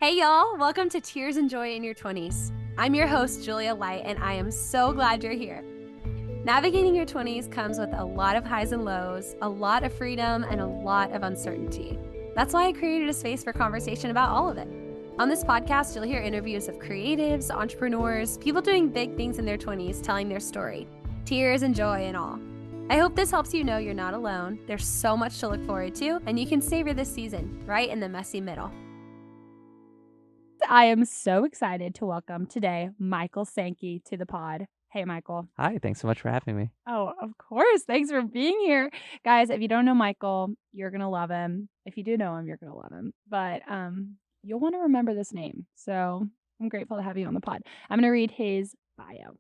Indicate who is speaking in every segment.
Speaker 1: Hey y'all, welcome to Tears and Joy in Your 20s. I'm your host, Julia Light, and I am so glad you're here. Navigating your 20s comes with a lot of highs and lows, a lot of freedom, and a lot of uncertainty. That's why I created a space for conversation about all of it. On this podcast, you'll hear interviews of creatives, entrepreneurs, people doing big things in their 20s, telling their story, tears and joy and all. I hope this helps you know you're not alone. There's so much to look forward to, and you can savor this season right in the messy middle. I am so excited to welcome today Michael Sanky to the pod. Hey, Michael.
Speaker 2: Hi, thanks so much for having me.
Speaker 1: Oh, of course. Thanks for being here. Guys, if you don't know Michael, you're going to love him. If you do know him, you're going to love him. But you'll want to remember this name. So I'm grateful to have you on the pod. I'm going to read his bio.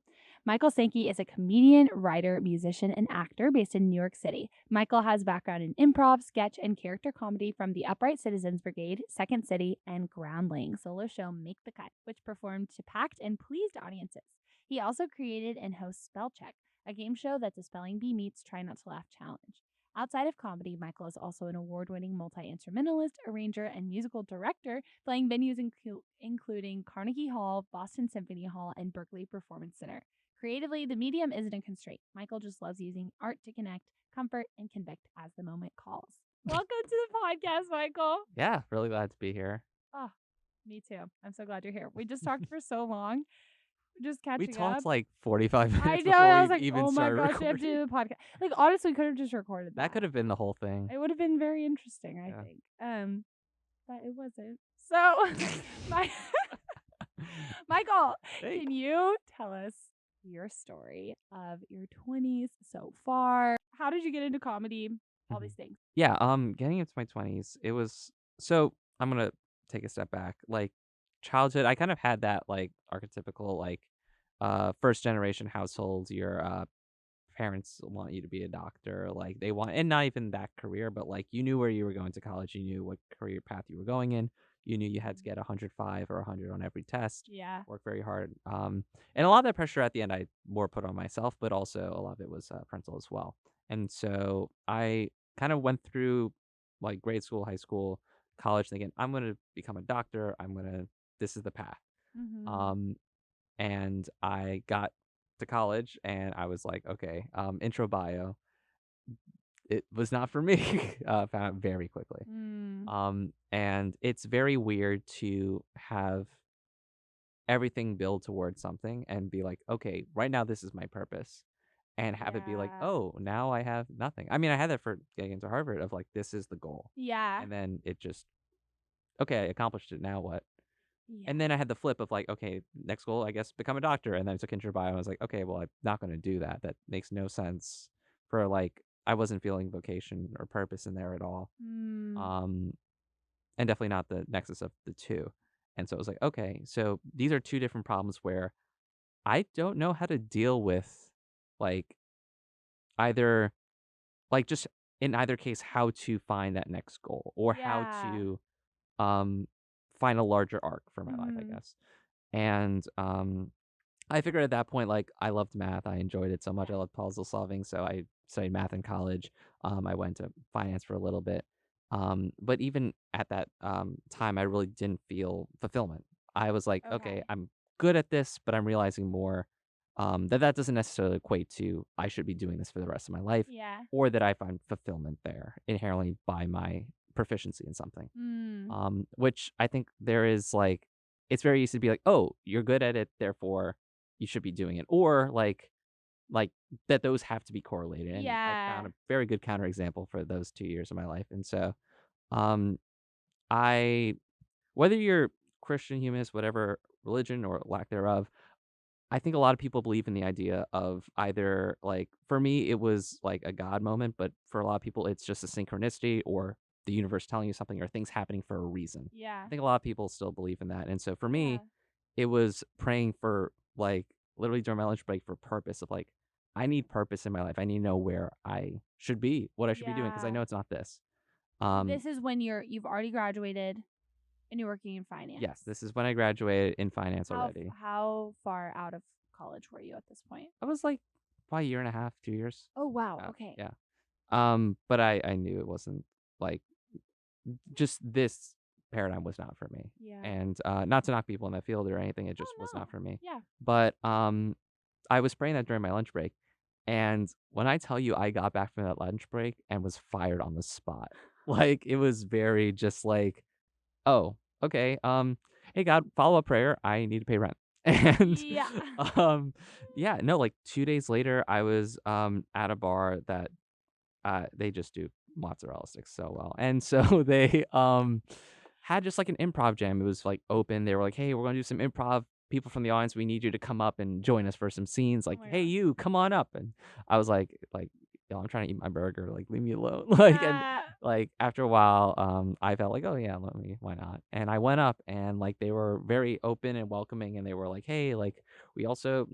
Speaker 1: Michael Sanky is a comedian, writer, musician, and actor based in New York City. Michael has background in improv, sketch, and character comedy from the Upright Citizens Brigade, Second City, and Groundling solo show Make the Cut, which performed to packed and pleased audiences. He also created and hosts Spell Check, a game show that's a spelling bee meets Try Not to Laugh challenge. Outside of comedy, Michael is also an award-winning multi-instrumentalist, arranger, and musical director, playing venues including Carnegie Hall, Boston Symphony Hall, and Berkeley Performance Center. Creatively, the medium isn't a constraint. Michael just loves using art to connect, comfort, and convict as the moment calls. Welcome to the podcast, Michael.
Speaker 2: Yeah, really glad to be here.
Speaker 1: Oh, me too. I'm so glad you're here. We just talked for so long. Just catching
Speaker 2: We talked
Speaker 1: up.
Speaker 2: like 45
Speaker 1: I
Speaker 2: minutes
Speaker 1: know.
Speaker 2: before
Speaker 1: I
Speaker 2: we
Speaker 1: was like,
Speaker 2: even
Speaker 1: oh my
Speaker 2: started
Speaker 1: gosh, we have to
Speaker 2: recording.
Speaker 1: do the podcast. Like, honestly, we could have just recorded that.
Speaker 2: That could have been the whole thing.
Speaker 1: It would have been very interesting, I
Speaker 2: Yeah.
Speaker 1: think. But it wasn't. So, Michael,
Speaker 2: Hey.
Speaker 1: can you tell us your story of your 20s so far? How did you get into comedy? All these things.
Speaker 2: Yeah, getting into my 20s, it was I'm going to take a step back. Like childhood, I kind of had that like archetypical like first generation household. Your parents want you to be a doctor, like they want, and not even that career, but like you knew where you were going to college, you knew what career path you were going in, you knew you had to get 105 or 100 on every test,
Speaker 1: Yeah.
Speaker 2: work very hard, and a lot of that pressure at the end I more put on myself, but also a lot of it was parental as well. And so I kind of went through like grade school, high school, college, thinking I'm going to become a doctor, this is the path.
Speaker 1: Mm-hmm.
Speaker 2: um and I got to college and I was like, okay, intro bio. It was not for me. Found out very quickly.
Speaker 1: Mm.
Speaker 2: And it's very weird to have everything build towards something and be like, okay, right now this is my purpose. And have it be like,
Speaker 1: Yeah.
Speaker 2: oh, now I have nothing. I mean, I had that for getting into Harvard of like, this is the goal.
Speaker 1: Yeah.
Speaker 2: And then it just, okay, I accomplished it. Now what?
Speaker 1: Yeah.
Speaker 2: And then I had the flip of like, okay, next goal, I guess, become a doctor. And then I took intro bio. And I was like, okay, well, I'm not going to do that. That makes no sense for like, I wasn't feeling vocation or purpose in there at all.
Speaker 1: Mm.
Speaker 2: Um, and definitely not the nexus of the two. And so it was like, okay, so these are two different problems where I don't know how to deal with like either, like just in either case, how to find that next goal or how
Speaker 1: Yeah.
Speaker 2: to um find a larger arc for my life, I
Speaker 1: Mm-hmm.
Speaker 2: guess. And I figured at that point, like, I loved math. I enjoyed it so much. I loved puzzle solving. So I studied math in college. I went to finance for a little bit. But even at that time, I really didn't feel fulfillment. I was like, okay,
Speaker 1: Okay.
Speaker 2: I'm good at this, but I'm realizing more that doesn't necessarily equate to I should be doing this for the rest of my life,
Speaker 1: Yeah.
Speaker 2: or that I find fulfillment there inherently by my proficiency in something.
Speaker 1: Mm.
Speaker 2: Which I think there is like, it's very easy to be like, oh, you're good at it, therefore you should be doing it, or like that those have to be correlated. And I
Speaker 1: Yeah.
Speaker 2: found a very good counterexample for those 2 years of my life. And so, um, I whether you're Christian, humanist, whatever religion or lack thereof, I think a lot of people believe in the idea of either like for me it was like a God moment, but for a lot of people it's just a synchronicity or the universe telling you something or things happening for a reason.
Speaker 1: Yeah.
Speaker 2: I think a lot of people still believe in that. And so for
Speaker 1: Yeah.
Speaker 2: me, it was praying for like literally during my lunch break for purpose of like I need purpose in my life. I need to know where I should be, what I should be doing because I
Speaker 1: Yeah.
Speaker 2: know it's not this.
Speaker 1: This is when you've already graduated and you're working in finance.
Speaker 2: Yes, this is when I graduated in finance already.
Speaker 1: How far out of college were you at this point?
Speaker 2: I was like probably a year and a half, 2 years.
Speaker 1: Oh wow. Okay.
Speaker 2: Yeah. But I knew it wasn't like just this paradigm was not for me.
Speaker 1: Yeah.
Speaker 2: And not to knock people in that field or anything, it just
Speaker 1: Oh
Speaker 2: was not
Speaker 1: no.
Speaker 2: for me.
Speaker 1: Yeah.
Speaker 2: But I was spraying that during my lunch break, and when I tell you I got back from that lunch break and was fired on the spot, like it was very just like, oh, okay, hey God, follow up prayer, I need to pay rent. And
Speaker 1: Yeah.
Speaker 2: um yeah, no, like 2 days later I was at a bar that they just do mozzarella sticks so well. And so they had just like an improv jam. It was like open. They were like, "Hey, we're going to do some improv. People from the audience, we need you to come up and join us for some scenes.
Speaker 1: Oh
Speaker 2: Like,
Speaker 1: my
Speaker 2: hey,
Speaker 1: gosh.
Speaker 2: you, come on up." And I was like, yo, I'm trying to eat my burger. Like, leave me alone. Like, and
Speaker 1: Yeah.
Speaker 2: like after a while, I felt like, oh yeah, let me, why not? And I went up, and like they were very open and welcoming, and they were like, hey, like we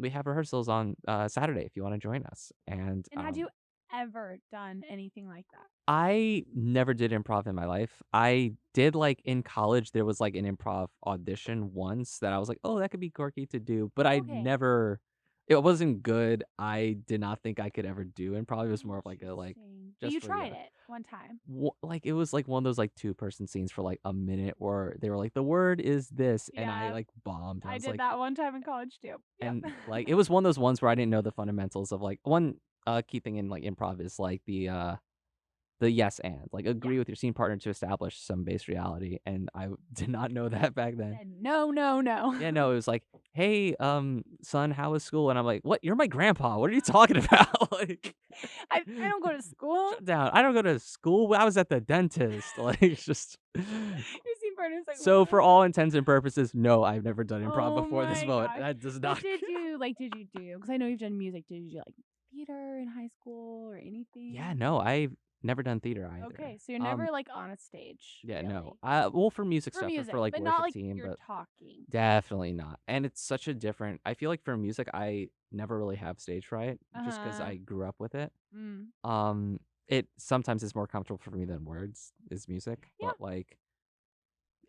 Speaker 2: have rehearsals on Saturday if you want to join us. And
Speaker 1: And had you ever done anything like that?
Speaker 2: I never did improv in my life. I did like in college, there was like an improv audition once that I was like, oh, that could be quirky to do, but I
Speaker 1: Okay.
Speaker 2: never, it wasn't good. I did not think I could ever do improv. It was more of like a, like,
Speaker 1: Interesting. But
Speaker 2: just
Speaker 1: you
Speaker 2: for
Speaker 1: tried
Speaker 2: the,
Speaker 1: it one time.
Speaker 2: like, it was like one of those like 2-person scenes for like a minute where they were like, the word is this. And I
Speaker 1: Yeah.
Speaker 2: like bombed. I
Speaker 1: I
Speaker 2: was
Speaker 1: did
Speaker 2: like,
Speaker 1: that one time in college too. Yep.
Speaker 2: and like, it was one of those ones where I didn't know the fundamentals of like, one, key thing in like improv is like the yes and, like,
Speaker 1: Yeah.
Speaker 2: agree with your scene partner to establish some base reality, and I did not know that back then.
Speaker 1: Said no, no, no.
Speaker 2: Yeah, no, it was like, "Hey, son, how was school?" And I'm like, "What? You're my grandpa. What are you talking about?" Like,
Speaker 1: I don't go to school.
Speaker 2: shut down. I don't go to school. I was at the dentist. Like, it's just
Speaker 1: Your scene partner's like,
Speaker 2: so for
Speaker 1: what?
Speaker 2: all intents and purposes, no, I've never done improv
Speaker 1: Oh
Speaker 2: before this
Speaker 1: my
Speaker 2: moment.
Speaker 1: gosh.
Speaker 2: That does
Speaker 1: But
Speaker 2: not
Speaker 1: did you did you do, because I know you've done music, did you do like theater in high school or
Speaker 2: Yeah,
Speaker 1: anything?
Speaker 2: no, I've never done theater
Speaker 1: Okay,
Speaker 2: either.
Speaker 1: so you're never like on a stage,
Speaker 2: Yeah, no.
Speaker 1: really.
Speaker 2: Well, for music
Speaker 1: For
Speaker 2: stuff or for,
Speaker 1: music,
Speaker 2: like,
Speaker 1: but not
Speaker 2: worship
Speaker 1: like
Speaker 2: team,
Speaker 1: you're
Speaker 2: but
Speaker 1: talking.
Speaker 2: definitely not, and it's such a different I feel like for music, I never really have stage fright just because
Speaker 1: Uh-huh.
Speaker 2: I grew up with it.
Speaker 1: Mm.
Speaker 2: Um, it sometimes is more comfortable for me than words is music,
Speaker 1: Yeah.
Speaker 2: but, like,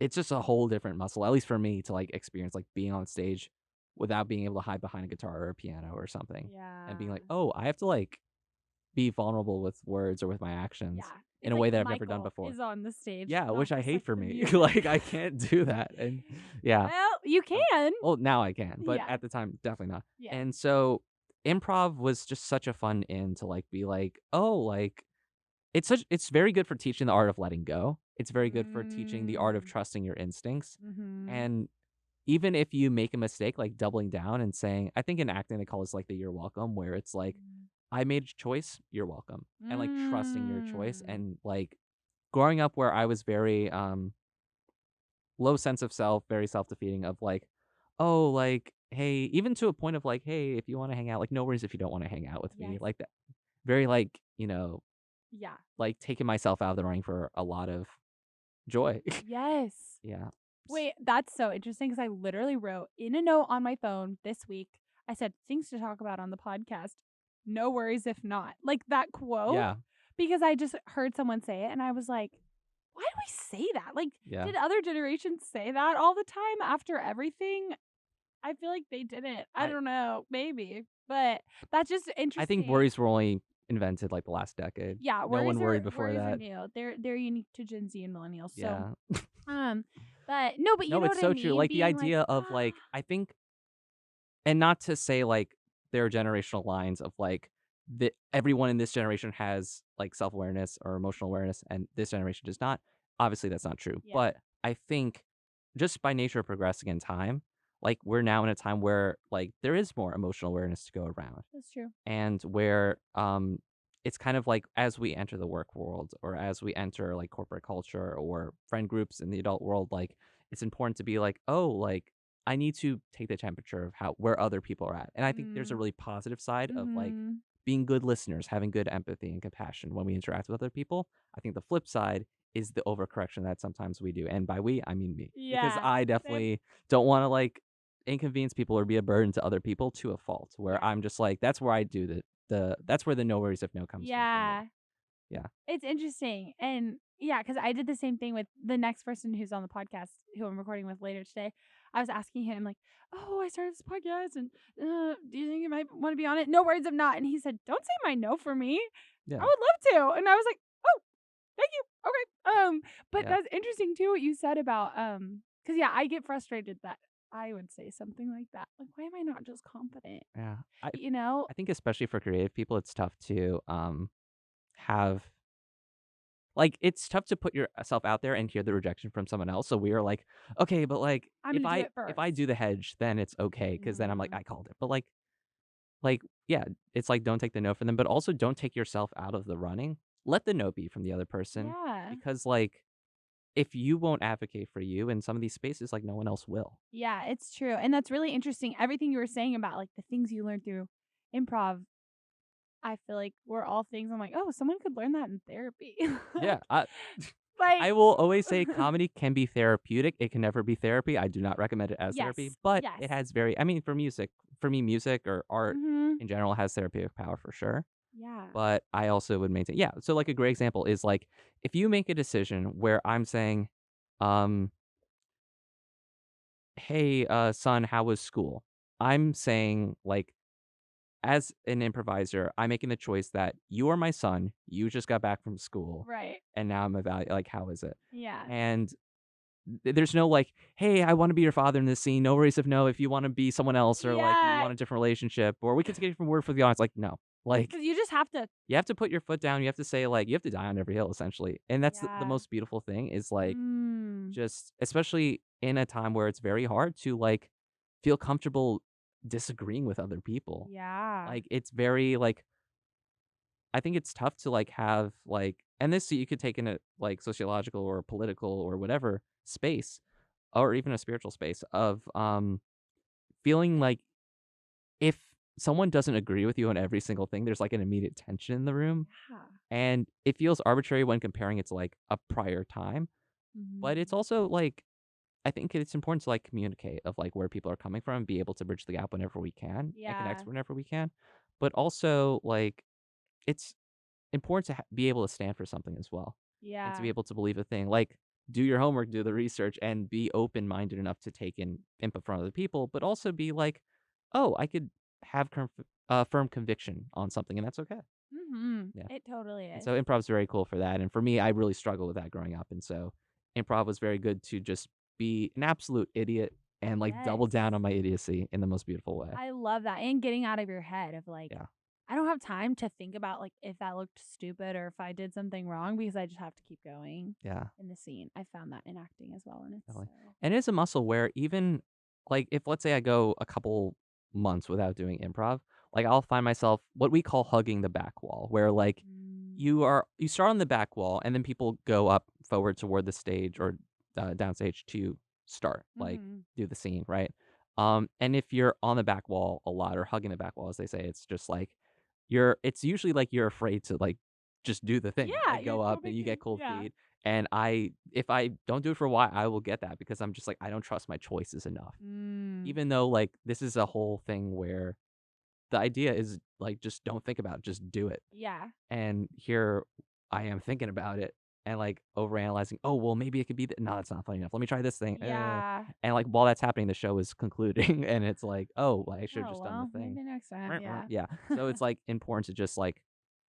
Speaker 2: it's just a whole different muscle, at least for me, to, like, experience, like, being on stage without being able to hide behind a guitar or a piano or something, and being
Speaker 1: Yeah.
Speaker 2: like, "Oh, I have to, like, be vulnerable with words or with my actions
Speaker 1: Yeah.
Speaker 2: in
Speaker 1: It's
Speaker 2: a
Speaker 1: like
Speaker 2: way that I've never done
Speaker 1: Michael
Speaker 2: before."
Speaker 1: is on the stage,
Speaker 2: Yeah, which
Speaker 1: not
Speaker 2: I
Speaker 1: just
Speaker 2: hate
Speaker 1: like
Speaker 2: for
Speaker 1: the
Speaker 2: me.
Speaker 1: music.
Speaker 2: Like, I can't do that, and yeah.
Speaker 1: Well, you can.
Speaker 2: Well, now I can, but
Speaker 1: Yeah.
Speaker 2: at the time, definitely not.
Speaker 1: Yeah.
Speaker 2: And so, improv was just such a fun in to, like, be like, "Oh, like" it's very good for teaching the art of letting go. It's very good for teaching the art of
Speaker 1: Mm.
Speaker 2: trusting your instincts,
Speaker 1: Mhm.
Speaker 2: and even if you make a mistake, like, doubling down and saying I think in acting, they call this, like, the "you're welcome," where it's like, "I made a choice, you're welcome," and, like, trusting your choice,
Speaker 1: Mm.
Speaker 2: and, like, growing up where I was very, low sense of self, very self-defeating of like, "Oh, like, hey," even to a point of like, "Hey, if you wanna hang out, like, no worries if you don't wanna hang out with me."
Speaker 1: Yes.
Speaker 2: Like that very, like,
Speaker 1: Yeah.
Speaker 2: like, taking myself out of the running for a lot of joy.
Speaker 1: Yes.
Speaker 2: Yeah. S
Speaker 1: Wait, that's so interesting because I literally wrote in a note on my phone this week. I said things to talk about on the podcast. No worries if not. Like that quote,
Speaker 2: Yeah,
Speaker 1: because I just heard someone say it and I was like, why do we say that? Like,
Speaker 2: yeah.
Speaker 1: did other generations say that all the time after everything? I feel like they didn't. I
Speaker 2: I
Speaker 1: don't know. Maybe. But that's just
Speaker 2: I think
Speaker 1: interesting.
Speaker 2: worries were only invented, like, the last decade.
Speaker 1: Yeah,
Speaker 2: No one worried before
Speaker 1: worries are
Speaker 2: that.
Speaker 1: new. They're unique to Gen Z and millennials. So,
Speaker 2: Yeah.
Speaker 1: um, but no, but you
Speaker 2: No,
Speaker 1: know
Speaker 2: it's
Speaker 1: what I
Speaker 2: so true.
Speaker 1: mean?
Speaker 2: Like, the
Speaker 1: Being like,
Speaker 2: idea of,
Speaker 1: ah,
Speaker 2: like I think and not to say, like, there are generational lines of, like, that everyone in this generation has, like, self-awareness or emotional awareness, and this generation does not. Obviously, that's not true,
Speaker 1: yeah,
Speaker 2: but I think just by nature of progressing in time, like, we're now in a time where, like, there is more emotional awareness to go around,
Speaker 1: that's true.
Speaker 2: and where, it's kind of like as we enter the work world or as we enter, like, corporate culture or friend groups in the adult world, like, it's important to be like, "Oh, like, I need to take the temperature of how where other people are at." And I think there's a
Speaker 1: Mm,
Speaker 2: really positive side of, like,
Speaker 1: mhm.
Speaker 2: being good listeners, having good empathy and compassion when we interact with other people. I think the flip side is the overcorrection that sometimes we do, and by we, I mean me, because
Speaker 1: Yeah.
Speaker 2: I
Speaker 1: Same.
Speaker 2: definitely don't wanna, like, inconvenience people or be a burden to other people to a fault, where
Speaker 1: Yeah.
Speaker 2: I'm just like, that's where I do the that's where the no worries if no comes from for me.
Speaker 1: Yeah.
Speaker 2: Yeah.
Speaker 1: It's interesting. And yeah, because I did the same thing with the next person who's on the podcast, who I'm recording with later today. I was asking him, like, oh, I started this podcast and do you think you might want to be on it? No worries if not. And he said, don't say my no for me. I
Speaker 2: Yeah.
Speaker 1: would love to. And I was like, oh, thank you. Okay. But
Speaker 2: Yeah,
Speaker 1: that's interesting too what you said about because yeah, I get frustrated that I would say something like that. Like, why am I not just confident?
Speaker 2: yeah.
Speaker 1: You know?
Speaker 2: I think especially for creative people, it's tough to have like it's tough to put yourself out there and hear the rejection from someone else. So we are like, okay, but like
Speaker 1: I'm gonna do it
Speaker 2: if I
Speaker 1: first.
Speaker 2: do the hedge, then it's okay because then I'm like
Speaker 1: Mm.
Speaker 2: I called it. But yeah, it's like don't take the no from them, but also don't take yourself out of the running. Let the no be from the other person
Speaker 1: Yeah.
Speaker 2: because like if you won't advocate for you in some of these spaces, like no one else will.
Speaker 1: Yeah, it's true. And that's really interesting. Everything you were saying about like the things you learned through improv, I feel like were all things I'm like, oh, someone could learn that in therapy.
Speaker 2: Yeah,
Speaker 1: like
Speaker 2: I will always say comedy can be therapeutic. It can never be therapy. I do not recommend it as therapy,
Speaker 1: yes,
Speaker 2: but
Speaker 1: yes.
Speaker 2: it has very I mean, for me, music or art
Speaker 1: Mhm.
Speaker 2: in general has therapeutic power for sure.
Speaker 1: Yeah.
Speaker 2: But I also would maintain yeah, so like a great example is like if you make a decision where I'm saying, um, "Hey, son, how was school?" I'm saying like as an improviser, I'm making the choice that you are my son, you just got back from school,
Speaker 1: Right.
Speaker 2: and now I'm like, how is it?
Speaker 1: Yeah.
Speaker 2: And there's no like, "Hey, I wanna be your father in this scene. No worries if no, if you wanna be someone else or, like, you
Speaker 1: Yeah.
Speaker 2: want a different relationship, or we can take a different word for the audience." Like, no. Like,
Speaker 1: Because you just have to
Speaker 2: you have to put your foot down. You have to say, like you have to die on every hill, essentially. And that's the
Speaker 1: yeah.
Speaker 2: most beautiful thing is, like,
Speaker 1: Mm.
Speaker 2: just especially in a time where it's very hard to, like, feel comfortable disagreeing with other people.
Speaker 1: Yeah.
Speaker 2: Like, it's very, like I think it's tough to, like, have, like and this you could take in a, like, sociological or political or whatever space or even a spiritual space of, feeling like if someone doesn't agree with you on every single thing, there's, like, an immediate tension in the room,
Speaker 1: Yeah.
Speaker 2: and it feels arbitrary when comparing it to, like, a prior time, but it's
Speaker 1: Mhm.
Speaker 2: also, like I think it's important to, like, communicate of, like, where people are coming from and be able to bridge the gap whenever we can and connect
Speaker 1: Yeah.
Speaker 2: whenever we can, but also, like, it's important to be able to stand for something as well and to be
Speaker 1: Yeah.
Speaker 2: able to believe a thing. Like, do your homework, do the research, and be open minded enough to take in input from other people, but also be like, oh, I could have firm conviction on something, and that's okay.
Speaker 1: Mhm.
Speaker 2: Yeah.
Speaker 1: It totally
Speaker 2: And
Speaker 1: is.
Speaker 2: so improv's very cool for that. And for me, I really struggled with that growing up. And so improv was very good to just be an absolute idiot and like double
Speaker 1: Yes.
Speaker 2: down on my idiocy in the most beautiful way.
Speaker 1: I love that, and getting out of your head of, like,
Speaker 2: Yeah.
Speaker 1: I don't have time to think about, like, if that looked stupid or if I did something wrong because I just have to keep going
Speaker 2: Yeah.
Speaker 1: in the scene. I found that in acting as well, and it's
Speaker 2: Definitely.
Speaker 1: so
Speaker 2: And it's a muscle where even like if let's say I go a couple months without doing improv, like I'll find myself what we call hugging the back wall, where like
Speaker 1: mm,
Speaker 2: you start on the back wall and then people go up forward toward the stage or downstage to start like
Speaker 1: mhm.
Speaker 2: do the scene, right? And if you're on the back wall a lot or hugging the back wall as they say, it's just like it's usually like you're afraid to like just do the thing,
Speaker 1: Yeah,
Speaker 2: like
Speaker 1: you're
Speaker 2: go up
Speaker 1: no
Speaker 2: and
Speaker 1: big
Speaker 2: you
Speaker 1: deal.
Speaker 2: get cold
Speaker 1: Yeah.
Speaker 2: feet and if I don't do it for a while, I will get that because I'm just like, I don't trust my choices enough.
Speaker 1: Mm.
Speaker 2: Even though like this is a whole thing where the idea is like, just don't think about it, just do it.
Speaker 1: Yeah.
Speaker 2: And here I am thinking about it and like overanalyzing. Oh, well, maybe it could be that. No, that's not funny enough. Let me try this thing.
Speaker 1: Yeah.
Speaker 2: And like while that's happening, the show is concluding and it's like, oh, I should have
Speaker 1: Oh,
Speaker 2: just done the
Speaker 1: well,
Speaker 2: thing.
Speaker 1: maybe next time, yeah.
Speaker 2: Yeah. So it's like important to just like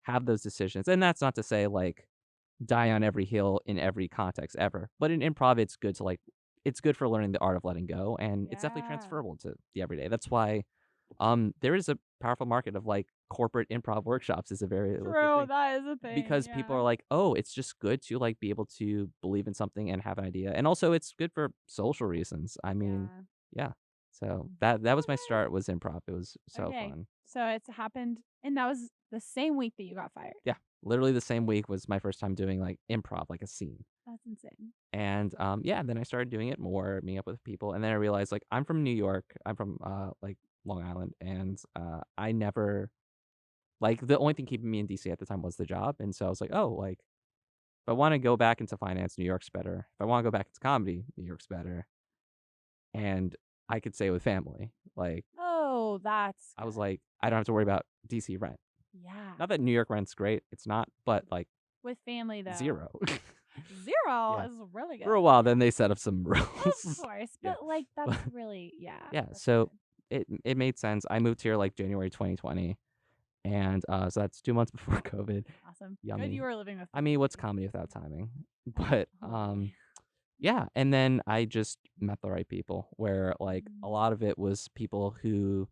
Speaker 2: have those decisions. And that's not to say like die on every hill in every context ever. But in improv, it's good to like, it's good for learning the art of letting go, and it's definitely
Speaker 1: Yeah.
Speaker 2: transferable to the everyday. That's why there is a powerful market of like corporate improv workshops is a very legit
Speaker 1: True,
Speaker 2: thing
Speaker 1: that is a thing,
Speaker 2: because people
Speaker 1: yeah.
Speaker 2: are like, oh, it's just good to like be able to believe in something and have an idea, and also it's good for social reasons. I mean,
Speaker 1: Yeah.
Speaker 2: yeah. So that was my
Speaker 1: Okay.
Speaker 2: start was improv. It was so
Speaker 1: Okay.
Speaker 2: fun.
Speaker 1: So it's happened and that was the same week that you got fired.
Speaker 2: Yeah, literally the same week was my first time doing like improv, like a scene.
Speaker 1: That's insane.
Speaker 2: And, yeah, then I started doing it more, meeting up with people, and then I realized, like, I'm from New York. I'm from, like, Long Island, and, I never like, the only thing keeping me in DC at the time was the job, and so I was like, "Oh, like, if I wanna go back into finance, New York's better. If I wanna go back into comedy, New York's better." And I could stay with family. Like,
Speaker 1: Oh, that's
Speaker 2: I was
Speaker 1: good.
Speaker 2: like, "I don't have to worry about DC rent."
Speaker 1: Yeah.
Speaker 2: Not that New York rent's great, it's not, but, like,
Speaker 1: With family, though.
Speaker 2: 0.
Speaker 1: 0
Speaker 2: Yeah.
Speaker 1: is really
Speaker 2: For a
Speaker 1: good.
Speaker 2: while, then
Speaker 1: Yeah.
Speaker 2: they set up some
Speaker 1: Of
Speaker 2: rules.
Speaker 1: course,
Speaker 2: Yeah.
Speaker 1: but, like,
Speaker 2: But
Speaker 1: that's really yeah,
Speaker 2: yeah,
Speaker 1: that's
Speaker 2: so
Speaker 1: good.
Speaker 2: it made sense. I moved here like January 2020, And so that's 2 months before COVID.
Speaker 1: Awesome. Good you
Speaker 2: Yummy.
Speaker 1: were living with
Speaker 2: I
Speaker 1: them.
Speaker 2: mean, what's comedy without timing? But
Speaker 1: Totally.
Speaker 2: yeah, and then I just met the right people where like a
Speaker 1: Mm.
Speaker 2: lot of it was people who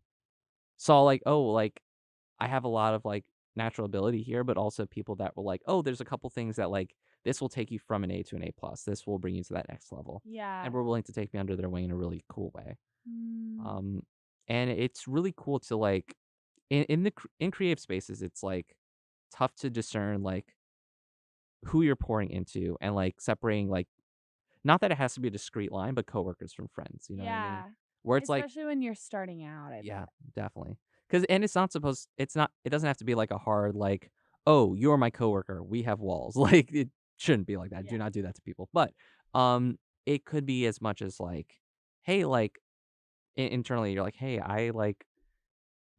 Speaker 2: saw like, oh, like I have a lot of like natural ability here, but also people that were like, oh, there's a couple things that like this will take you from an A to an A plus. This will bring you to that next level. And
Speaker 1: Yeah.
Speaker 2: were willing to take me under their wing in a really cool way.
Speaker 1: Mm.
Speaker 2: Um and it's really cool to like in creative spaces, it's like tough to discern like who you're pouring into and like separating like not that it has to be a discrete line, but coworkers from friends, you know what I mean?
Speaker 1: Yeah.
Speaker 2: Where it's like,
Speaker 1: Especially when you're starting out, I
Speaker 2: yeah,
Speaker 1: bet.
Speaker 2: definitely. Cause and it's not it doesn't have to be like a hard like, "Oh, you're my coworker. We have walls." Like, it shouldn't be like that.
Speaker 1: Yeah.
Speaker 2: Do not do that to people. But, it could be as much as like, hey, like, internally, you're like, "Hey, I like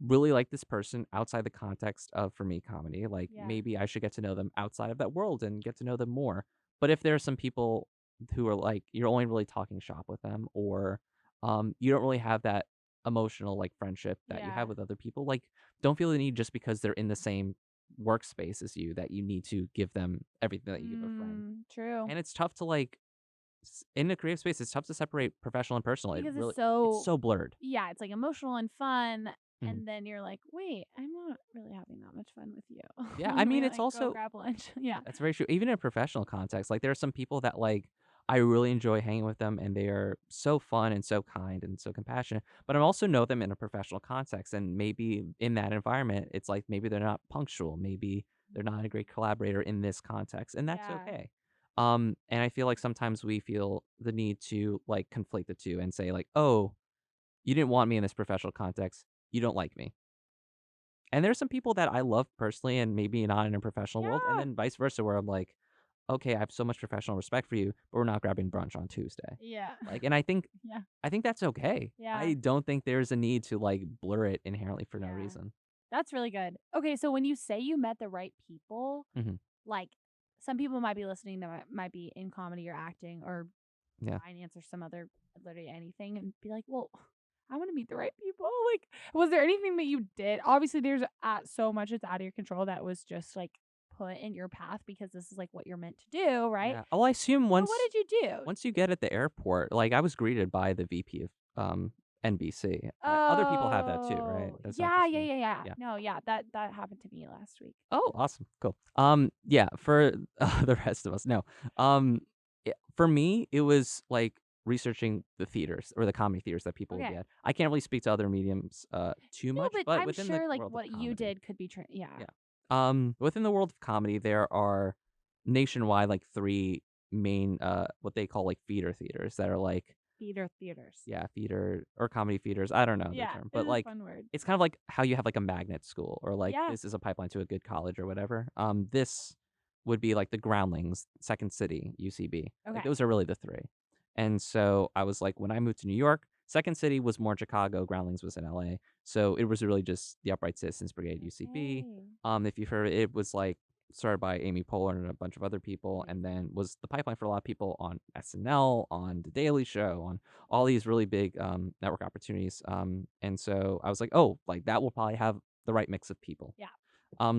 Speaker 2: really like this person outside the context of, for me, comedy. Like,
Speaker 1: Yeah.
Speaker 2: maybe I should get to know them outside of that world and get to know them more." But if there are some people who are like, you're only really talking shop with them, or you don't really have that emotional like friendship that you have
Speaker 1: Yeah.
Speaker 2: with other people, like, don't feel the need just because they're in the same workspace as you that you need to give them everything that you give a friend.
Speaker 1: True.
Speaker 2: And it's tough to like in a creative space, it's tough to separate professional and personal.
Speaker 1: Because
Speaker 2: It's so blurred.
Speaker 1: yeah, it's like emotional and fun.
Speaker 2: Mhm.
Speaker 1: And then you're like, wait, I'm not really having that much fun with you.
Speaker 2: Yeah, I
Speaker 1: When we
Speaker 2: mean, it's
Speaker 1: like go
Speaker 2: also
Speaker 1: grab lunch. Yeah.
Speaker 2: that's very true. Even in a professional context, like there are some people that like I really enjoy hanging with them and they are so fun and so kind and so compassionate. But I also know them in a professional context and maybe in that environment, it's like maybe they're not punctual, maybe they're not a great collaborator in this context, and that's
Speaker 1: Yeah.
Speaker 2: okay. And I feel like sometimes we feel the need to like conflate the two and say like, "Oh, you didn't want me in this professional context. You don't like me." And there's some people that I love personally and maybe not in a professional world, and
Speaker 1: Yeah.
Speaker 2: then vice versa where I'm like, "Okay, I have so much professional respect for you, but we're not grabbing brunch on Tuesday."
Speaker 1: Yeah.
Speaker 2: Like, and
Speaker 1: Yeah.
Speaker 2: I think that's okay.
Speaker 1: Yeah.
Speaker 2: I don't think there's a need to, like, blur it inherently for no
Speaker 1: Yeah.
Speaker 2: reason.
Speaker 1: That's really good. Okay, so when you say you met the right people,
Speaker 2: Mhm.
Speaker 1: like some people might be listening that might be in comedy or acting or
Speaker 2: Yeah.
Speaker 1: finance or some other literally anything and be like, "Well, I want to meet the right people." Like, was there anything that you did? Obviously, there's so much that's out of your control that was just like put in your path because this is like what you're meant to do, right?
Speaker 2: Yeah. Oh, I assume
Speaker 1: But what did you do?
Speaker 2: once you get at the airport, like, I was greeted by the VP of, NBC. Other people have that too, right?
Speaker 1: Oh,
Speaker 2: That's not
Speaker 1: yeah,
Speaker 2: just
Speaker 1: yeah,
Speaker 2: me.
Speaker 1: yeah, yeah.
Speaker 2: Yeah.
Speaker 1: No, yeah, that happened to me last week.
Speaker 2: Oh, awesome. Cool. Yeah, for the rest of us, no. Um, for me, it was like researching the theaters or the comedy theaters that people will be
Speaker 1: Okay.
Speaker 2: at. I can't really speak to other mediums too
Speaker 1: No,
Speaker 2: much,
Speaker 1: but
Speaker 2: but
Speaker 1: I'm
Speaker 2: within the
Speaker 1: sure like
Speaker 2: world of
Speaker 1: what you
Speaker 2: comedy,
Speaker 1: did could be yeah.
Speaker 2: yeah. Within the world of comedy, there are nationwide like three main what they call like feeder theaters that are like
Speaker 1: Theater theaters.
Speaker 2: yeah, theater or comedy theaters, I don't know the
Speaker 1: Yeah,
Speaker 2: term,
Speaker 1: it's
Speaker 2: but,
Speaker 1: a
Speaker 2: like,
Speaker 1: fun word.
Speaker 2: it's kind of like how you have, like, a magnet school or, like,
Speaker 1: Yeah.
Speaker 2: this is a pipeline to a good college or whatever. This would be, like, the Groundlings, Second City, UCB. Like,
Speaker 1: Okay.
Speaker 2: those are really the 3. And so, I was like, when I moved to New York, Second City was more Chicago, Groundlings was in LA. So, it was really just the Upright Citizens Brigade, UCB.
Speaker 1: Okay.
Speaker 2: If you've heard it was, like, started by Amy Poehler and a bunch of other people,
Speaker 1: Nice.
Speaker 2: and then was the pipeline for a lot of people on SNL, on The Daily Show, on all these really big network opportunities. And so I was like, oh, like that will probably have the right mix of people.
Speaker 1: Yeah.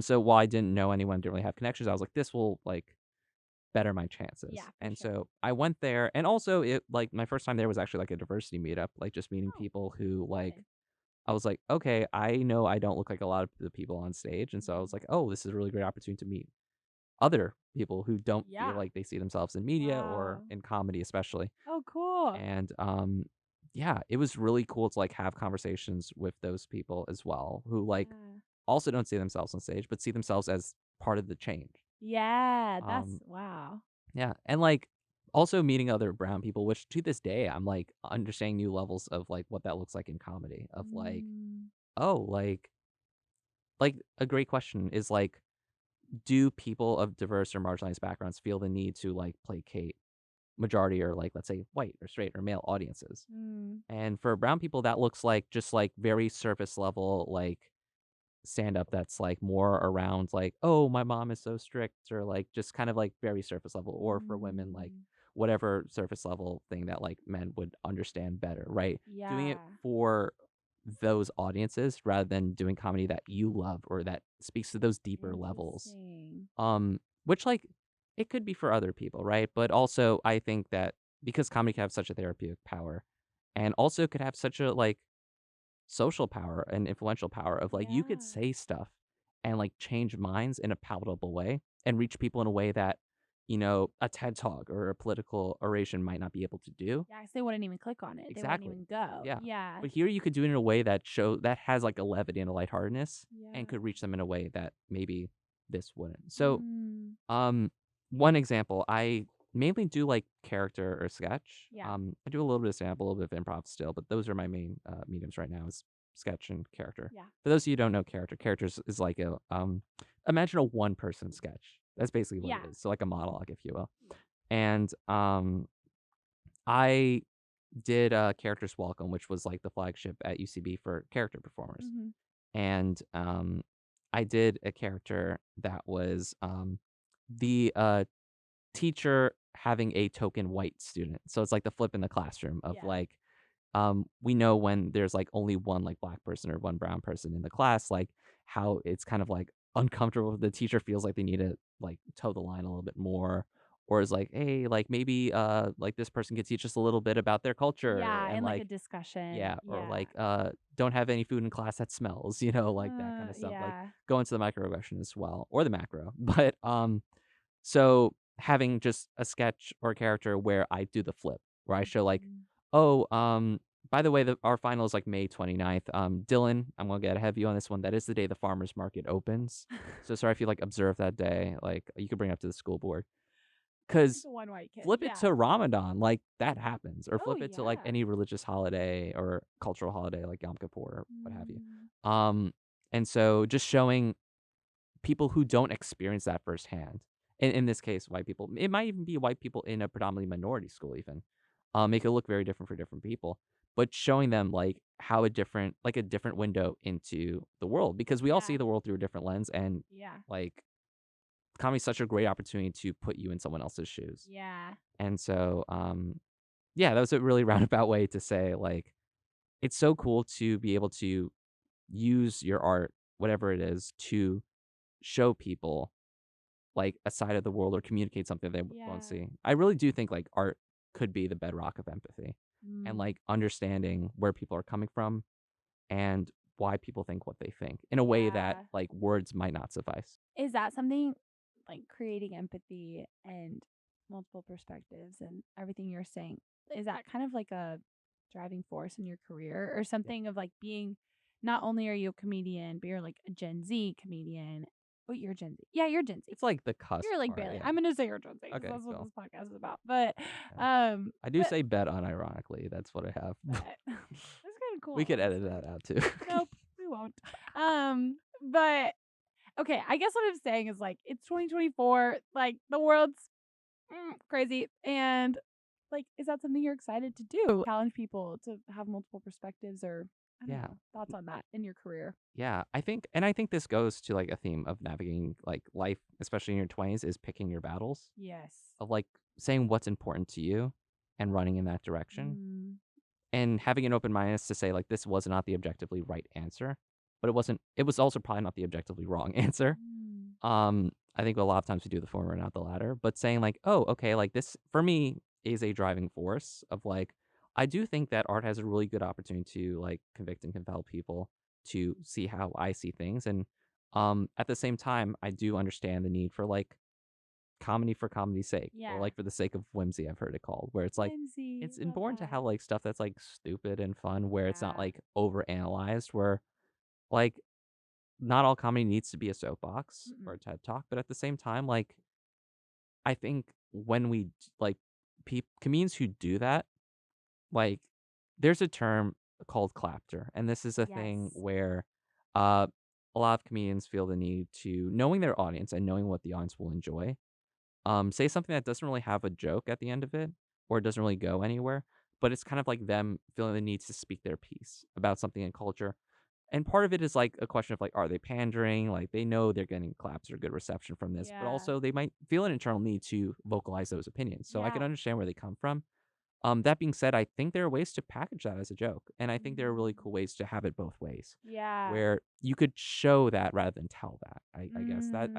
Speaker 2: So while I didn't know anyone, didn't really have connections, I was like, this will like better my
Speaker 1: Yeah,
Speaker 2: chances.
Speaker 1: for
Speaker 2: And
Speaker 1: sure.
Speaker 2: so I went there, and also it like my first time there was actually like a diversity meetup, like just meeting
Speaker 1: Oh,
Speaker 2: people who like
Speaker 1: good.
Speaker 2: I was like, okay, I know I don't look like a lot of the people on stage, and so I was
Speaker 1: Mhm.
Speaker 2: like, oh, this is a really great opportunity to meet other people who don't feel
Speaker 1: Yeah.
Speaker 2: like they see themselves in media or
Speaker 1: Wow.
Speaker 2: in comedy, especially.
Speaker 1: Oh, cool.
Speaker 2: And, yeah, it was really cool to, like, have conversations with those people as well, who, like,
Speaker 1: Yeah.
Speaker 2: also don't see themselves on stage, but see themselves as part of the change.
Speaker 1: Yeah, that's
Speaker 2: Um,
Speaker 1: wow.
Speaker 2: yeah, and, like, also meeting other brown people, which to this day, I'm, like, understanding new levels of, like, what that looks like in comedy, of, like,
Speaker 1: Mm.
Speaker 2: oh, like, a great question is, like, do people of diverse or marginalized backgrounds feel the need to, like, placate majority or, like, let's say, white or straight or male audiences?
Speaker 1: Mm.
Speaker 2: And for brown people, that looks like just like very surface level, like stand up that's like more around like, oh, my mom is so strict, or like just kind of like very surface level. Or for women, like
Speaker 1: Mm.
Speaker 2: whatever surface level thing that like men would understand better, right? Doing it
Speaker 1: Yeah.
Speaker 2: for those audiences rather than doing comedy that you love or that speaks to those deeper levels.
Speaker 1: Interesting.
Speaker 2: Which like it could be for other people, right? But also I think that because comedy can have such a therapeutic power and also could have such a like social power and influential power of like you could
Speaker 1: Yeah.
Speaker 2: say stuff and like change minds in a palatable way and reach people in a way that a TED talk or a political oration might not be able to do.
Speaker 1: Yeah, 'cause they wouldn't even click on it. They wouldn't
Speaker 2: Exactly.
Speaker 1: even go.
Speaker 2: Yeah.
Speaker 1: Yeah.
Speaker 2: But here you could do it in a way that has like a levity and a lightheartedness and
Speaker 1: Yeah.
Speaker 2: could reach them in a way that maybe this wouldn't. So,
Speaker 1: Mm.
Speaker 2: um, one example, I mainly do like character or sketch.
Speaker 1: Yeah.
Speaker 2: I do a little bit of stand-up, a little bit of improv still, but those are my main mediums right now is sketch and character.
Speaker 1: Yeah.
Speaker 2: For those of you who don't know characters is like a imagine a one-person sketch. That's basically what it
Speaker 1: Yeah.
Speaker 2: is. So like a monologue, if you will.
Speaker 1: Yeah.
Speaker 2: And I did Characters Welcome, which was like the flagship at UCB for character performers.
Speaker 1: Mhm.
Speaker 2: And I did a character that was the teacher having a token white student. So it's like the flip in the classroom of
Speaker 1: Yeah.
Speaker 2: like we know when there's like only one like black person or one brown person in the class, like how it's kind of like uncomfortable. The teacher feels like they need to like toe the line a little bit more, or is like, hey, like maybe like this person could teach us a little bit about their culture
Speaker 1: Yeah,
Speaker 2: and
Speaker 1: and like a
Speaker 2: like
Speaker 1: discussion.
Speaker 2: yeah, or
Speaker 1: Yeah.
Speaker 2: like don't have any food in class that smells, like that kind of stuff. Like
Speaker 1: Yeah.
Speaker 2: go into the microaggression as well, or the macro. But so having just a sketch or a character where I do the flip, where I show like,
Speaker 1: Mhm.
Speaker 2: oh, by the way, our final is like May 29th. Dylan, I'm gonna get ahead of you on this one. That is the day the farmers market opens. So sorry if you like observe that day. Like you could bring it up to the school board.
Speaker 1: Like
Speaker 2: Cause
Speaker 1: the one white kid.
Speaker 2: flip it
Speaker 1: Yeah.
Speaker 2: to Ramadan, like that happens. Or
Speaker 1: Oh,
Speaker 2: flip it to like
Speaker 1: yeah.
Speaker 2: any religious holiday or cultural holiday like Yom Kippur or what have you.
Speaker 1: Mm.
Speaker 2: Um, and so just showing people who don't experience that firsthand. In this case, white people. It might even be white people in a predominantly minority school even. Make it look very different for different people. But showing them like how a different window into the world because we all see
Speaker 1: Yeah.
Speaker 2: the world through a different lens and
Speaker 1: Yeah.
Speaker 2: like comedy's such a great opportunity to put you in someone else's shoes.
Speaker 1: Yeah.
Speaker 2: And so yeah, that was a really roundabout way to say like it's so cool to be able to use your art, whatever it is, to show people like a side of the world or communicate something they won't
Speaker 1: Yeah.
Speaker 2: see. I really do think like art could be the bedrock of empathy and
Speaker 1: Mm.
Speaker 2: like understanding where people are coming from and why people think what they think in a way that
Speaker 1: Yeah.
Speaker 2: like words might not suffice.
Speaker 1: Is that something like creating empathy and multiple perspectives and everything you're saying? Is that kind of like a driving force in your career or
Speaker 2: Yeah.
Speaker 1: something of like being not only are you a comedian, but you're like a Gen Z comedian. Wait, you're Gen Z. Yeah, you're Gen Z.
Speaker 2: It's like the cusp
Speaker 1: You're like
Speaker 2: part.
Speaker 1: barely.
Speaker 2: Yeah.
Speaker 1: I'm gonna say you're Gen Z because
Speaker 2: Okay.
Speaker 1: that's what
Speaker 2: Cool.
Speaker 1: this podcast is about. But,
Speaker 2: Yeah.
Speaker 1: um,
Speaker 2: I do
Speaker 1: but,
Speaker 2: say bet unironically. That's what I have.
Speaker 1: but that's kind of
Speaker 2: We
Speaker 1: cool,
Speaker 2: could edit
Speaker 1: honestly.
Speaker 2: that out too.
Speaker 1: Nope, we won't. But okay, I guess what I'm saying is like it's 2024. Like the world's crazy, and like, is that something you're excited to do? Challenge people to have multiple perspectives, or I don't
Speaker 2: Yeah.
Speaker 1: know, thoughts on that in your career?
Speaker 2: Yeah, I think this goes to like a theme of navigating like life, especially in your 20s, is picking your battles
Speaker 1: Yes.
Speaker 2: of like saying what's important to you and running in that direction
Speaker 1: Mm,
Speaker 2: and having an open mindedness to say like this was not the objectively right answer, but it was also probably not the objectively wrong answer.
Speaker 1: mm,
Speaker 2: I think a lot of times we do the former, not the latter, but saying like, oh, okay, like this for me is a driving force of like, I do think that art has a really good opportunity to like convict and compel people to see how I see things. And at the same time, I do understand the need for like comedy for comedy's sake or
Speaker 1: yeah.
Speaker 2: like for the sake of whimsy, I've heard it called, where it's like,
Speaker 1: Whimsy,
Speaker 2: it's
Speaker 1: love
Speaker 2: important to
Speaker 1: that.
Speaker 2: have like stuff that's like stupid and fun, where it's not
Speaker 1: Yeah.
Speaker 2: like over analyzed, where like not all comedy needs to be a soapbox or
Speaker 1: Mm-mm.
Speaker 2: a TED talk, but at the same time, like I think when we like comedians who do that, like there's a term called clapter, and this is a thing
Speaker 1: Yes.
Speaker 2: where uh, a lot of comedians feel the need to knowing their audience and knowing what the audience will enjoy, say something that doesn't really have a joke at the end of it or it doesn't really go anywhere, but it's kind of like them feeling the need to speak their piece about something in culture and part of it is like a question of like, are they pandering? Like they know they're getting claps or good reception from this, but
Speaker 1: Yeah.
Speaker 2: also they might feel an internal need to vocalize those opinions. So I can
Speaker 1: Yeah.
Speaker 2: understand where they come from. That being said, I think there are ways to package that as a joke, and I think there are really
Speaker 1: Mm.
Speaker 2: cool ways to have it both ways,
Speaker 1: Yeah.
Speaker 2: where you could show that rather than tell that. I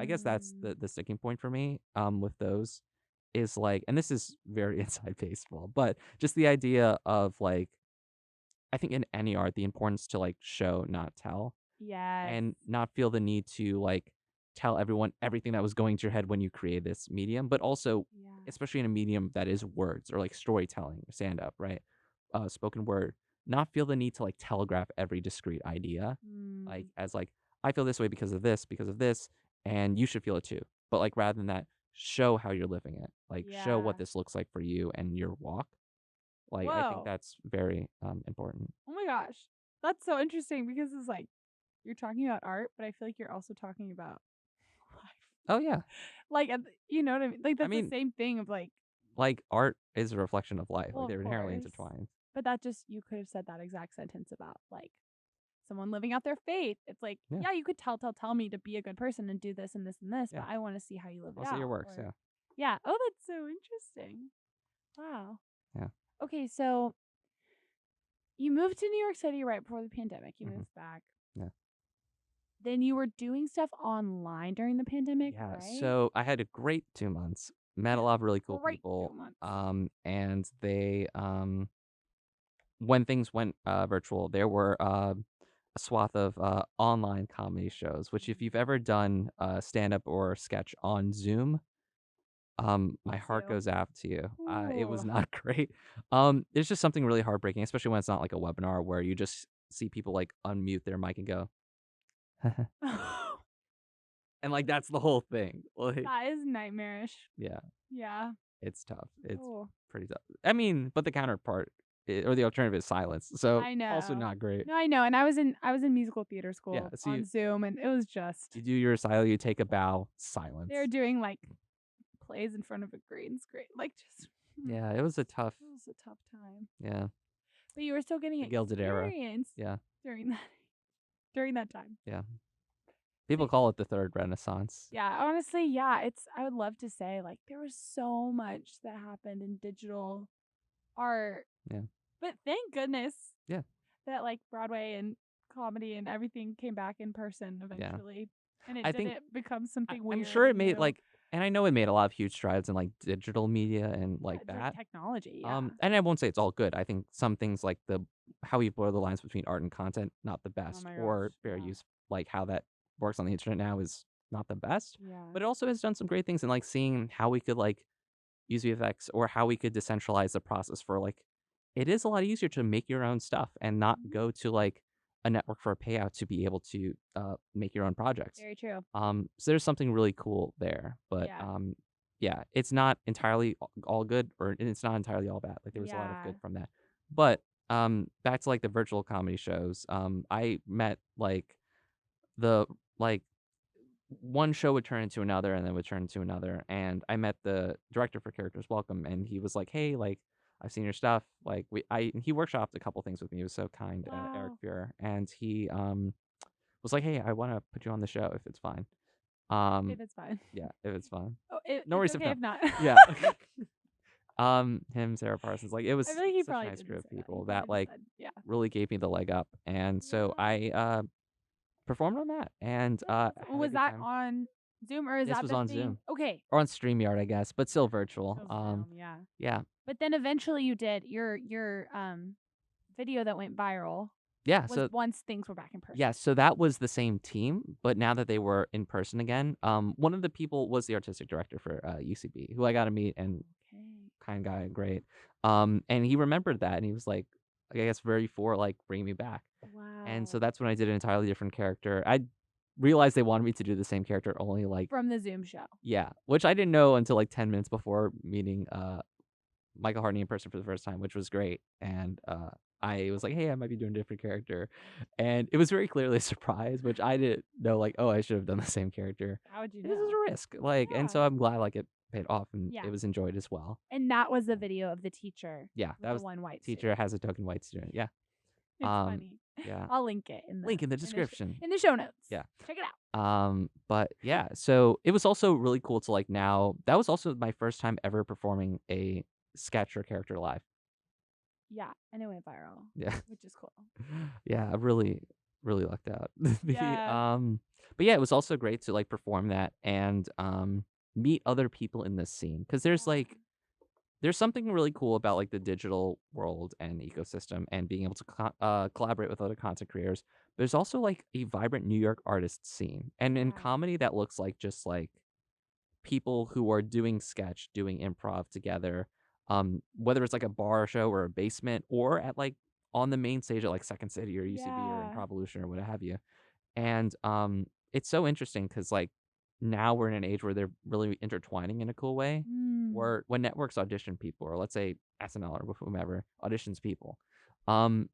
Speaker 2: guess that's
Speaker 1: Mm.
Speaker 2: the sticking point for me. With those is like, and this is very inside baseball, but just the idea of like, I think in any art, the importance to like show, not tell,
Speaker 1: Yes.
Speaker 2: and not feel the need to like tell everyone everything that was going to your head when you create this medium, but also
Speaker 1: Yeah.
Speaker 2: especially in a medium that is words or like storytelling or stand up, right? Spoken word, not feel the need to like telegraph every discrete idea, like
Speaker 1: Mm.
Speaker 2: as like I feel this way because of this, and you should feel it too. But like rather than that, show how you're living it, like show what
Speaker 1: Yeah.
Speaker 2: this looks like for you and your walk. Like I think
Speaker 1: Whoa.
Speaker 2: that's very important.
Speaker 1: Oh my gosh. That's so interesting because it's like you're talking about art, but I feel like you're also talking about life.
Speaker 2: Oh yeah,
Speaker 1: Like, you know what I mean? Like,
Speaker 2: I
Speaker 1: that's the
Speaker 2: mean,
Speaker 1: same thing of like,
Speaker 2: like art is a reflection of life.
Speaker 1: well,
Speaker 2: Like
Speaker 1: of
Speaker 2: they're inherently
Speaker 1: course.
Speaker 2: intertwined.
Speaker 1: But that just, you could have said that exact sentence about like someone living out their faith. It's like,
Speaker 2: Yeah,
Speaker 1: yeah, you could tell me to be a good person and do this and this and this,
Speaker 2: yeah.
Speaker 1: but I want to see how you live it
Speaker 2: Also your
Speaker 1: out.
Speaker 2: works.
Speaker 1: Or,
Speaker 2: Yeah,
Speaker 1: yeah. Oh, that's so interesting. Wow.
Speaker 2: yeah.
Speaker 1: Okay. So you moved to New York City right before the pandemic. You
Speaker 2: Hmm.
Speaker 1: moved back.
Speaker 2: Yeah.
Speaker 1: Then you were doing stuff online during the pandemic,
Speaker 2: Yeah.
Speaker 1: right?
Speaker 2: So I had a great 2 months. Met a lot of really cool
Speaker 1: Great
Speaker 2: people.
Speaker 1: 2 months.
Speaker 2: And they when things went virtual, there were a swath of online comedy shows. Which, if you've
Speaker 1: Mm.
Speaker 2: ever done stand up or sketch on Zoom, my
Speaker 1: Bless
Speaker 2: heart
Speaker 1: you.
Speaker 2: goes out to you. It was
Speaker 1: Ooh.
Speaker 2: not great. It's just something really heartbreaking, especially when it's not like a webinar where you just see people like unmute their mic and go, and like that's the whole thing. Like,
Speaker 1: That is nightmarish.
Speaker 2: yeah,
Speaker 1: Yeah.
Speaker 2: it's tough. It's
Speaker 1: Oh,
Speaker 2: pretty tough. I mean, but the counterpart or the alternative is silence. So
Speaker 1: I
Speaker 2: also
Speaker 1: know.
Speaker 2: not great.
Speaker 1: No, I know. And I was in musical theater
Speaker 2: Yeah.
Speaker 1: school
Speaker 2: So
Speaker 1: on Zoom, and it was just
Speaker 2: you do your recital, you take a bow,
Speaker 1: they're
Speaker 2: silence.
Speaker 1: doing like plays in front of a green screen, like just
Speaker 2: Yeah, it was a tough.
Speaker 1: it was a tough time.
Speaker 2: Yeah,
Speaker 1: But you were still getting
Speaker 2: the Gilded Era.
Speaker 1: experience
Speaker 2: Yeah,
Speaker 1: during that during that time.
Speaker 2: yeah.
Speaker 1: So,
Speaker 2: People call it the third Renaissance.
Speaker 1: yeah, honestly, yeah, it's I would love to say like there was so much that happened in digital art,
Speaker 2: Yeah,
Speaker 1: but thank goodness
Speaker 2: yeah,
Speaker 1: that like Broadway and comedy and everything came back in person
Speaker 2: yeah.
Speaker 1: eventually, and it
Speaker 2: I think
Speaker 1: didn't become something
Speaker 2: I'm
Speaker 1: weird
Speaker 2: sure it
Speaker 1: and
Speaker 2: made
Speaker 1: new.
Speaker 2: like, and I know it made a lot of huge strides in like digital media and
Speaker 1: Yeah,
Speaker 2: like
Speaker 1: like
Speaker 2: that.
Speaker 1: technology, yeah.
Speaker 2: And I won't say it's all good. I think some things like the how we blur the lines between art and content, not the
Speaker 1: Oh
Speaker 2: best,
Speaker 1: my gosh,
Speaker 2: or fair
Speaker 1: yeah.
Speaker 2: use, like how that works on the internet now is not the best.
Speaker 1: Yeah.
Speaker 2: But it also has done some great things, and like seeing how we could like use VFX or how we could decentralize the process for like it is a lot easier to make your own stuff and not
Speaker 1: Mhm.
Speaker 2: go to like a network for a payout to be able to make your own projects.
Speaker 1: Very true.
Speaker 2: So there's something really cool there, but
Speaker 1: Yeah.
Speaker 2: yeah, it's not entirely all good, or it's not entirely all bad. Like there was a lot of
Speaker 1: Yeah.
Speaker 2: good from that. But back to like the virtual comedy shows, I met like the like one show would turn into another and then would turn into another, and I met the director for Characters Welcome, and he was like, "Hey, like I've seen your stuff." Like he workshopped a couple things with me. He was so kind, Eric
Speaker 1: Wow.
Speaker 2: Fuhrer, and he was like, "Hey, I want to put you on the show if it's fine."
Speaker 1: If
Speaker 2: Um,
Speaker 1: it's fine.
Speaker 2: yeah, if it's fine.
Speaker 1: Oh,
Speaker 2: No
Speaker 1: it's
Speaker 2: worries if
Speaker 1: okay
Speaker 2: not.
Speaker 1: if not.
Speaker 2: Yeah. Him, Sarah Parsons, like it
Speaker 1: I
Speaker 2: was
Speaker 1: feel like he
Speaker 2: such a
Speaker 1: probably
Speaker 2: nice group
Speaker 1: didn't
Speaker 2: of
Speaker 1: say that. He
Speaker 2: people
Speaker 1: probably
Speaker 2: that
Speaker 1: just
Speaker 2: like
Speaker 1: said, yeah.
Speaker 2: really gave me the leg up, and so
Speaker 1: Yeah.
Speaker 2: I performed on that and
Speaker 1: That's awesome.
Speaker 2: had a
Speaker 1: Was
Speaker 2: good
Speaker 1: that
Speaker 2: time.
Speaker 1: on Zoom or is
Speaker 2: This
Speaker 1: that
Speaker 2: was
Speaker 1: the
Speaker 2: on
Speaker 1: thing?
Speaker 2: Zoom
Speaker 1: Okay.
Speaker 2: or on StreamYard, I guess, but still virtual.
Speaker 1: Still Zoom, yeah.
Speaker 2: Yeah,
Speaker 1: But then eventually you did your video that went viral
Speaker 2: yeah.
Speaker 1: was
Speaker 2: So
Speaker 1: once things were back in
Speaker 2: yeah,
Speaker 1: person.
Speaker 2: so that was the same team, but now that they were in person again, one of the people was the artistic director for UCB, who I got to meet, and
Speaker 1: Okay.
Speaker 2: kind guy, great. And he remembered that, and he was like, I guess, very for like bringing me back. And so
Speaker 1: Wow.
Speaker 2: that's when I did an entirely different character. I realized they wanted me to do the same character, only like,
Speaker 1: From the Zoom show.
Speaker 2: yeah, which I didn't know until like 10 minutes before meeting Michael Hartney in person for the first time, which was great. And I was like, hey, I might be doing a different character. And it was very clearly a surprise, which I didn't know, like, oh, I should have done the same character.
Speaker 1: How would you
Speaker 2: This is
Speaker 1: know?
Speaker 2: a risk. Like, and
Speaker 1: Yeah.
Speaker 2: so I'm glad like it paid off and
Speaker 1: Yeah.
Speaker 2: it was enjoyed as well.
Speaker 1: And that was the video of the teacher
Speaker 2: Yeah,
Speaker 1: with
Speaker 2: that
Speaker 1: the
Speaker 2: was
Speaker 1: one white
Speaker 2: teacher
Speaker 1: student.
Speaker 2: has a token white student. Yeah.
Speaker 1: It's
Speaker 2: Um,
Speaker 1: funny.
Speaker 2: yeah.
Speaker 1: I'll link it
Speaker 2: Link in the description.
Speaker 1: in the show notes.
Speaker 2: Yeah.
Speaker 1: Check it out.
Speaker 2: But yeah, so it was also really cool to like now that was also my first time ever performing a sketch or character live.
Speaker 1: Yeah, and it went viral,
Speaker 2: Yeah.
Speaker 1: which is cool.
Speaker 2: Yeah, I really, really lucked out. The
Speaker 1: Yeah.
Speaker 2: but yeah, it was also great to like perform that and meet other people in this scene because
Speaker 1: Yeah.
Speaker 2: there's something really cool about like the digital world and ecosystem and being able to collaborate with other content creators. There's also like a vibrant New York artist scene, and in
Speaker 1: Yeah.
Speaker 2: comedy that looks like just like people who are doing sketch, doing improv together, whether it's like a bar show or a basement or at like on the main stage at like Second City or UCB or
Speaker 1: Yeah.
Speaker 2: Improvolution or what have you. And it's so interesting because like now we're in an age where they're really intertwining in a cool way.
Speaker 1: Mm.
Speaker 2: Where when networks audition people, or let's say SNL or whomever auditions people, um,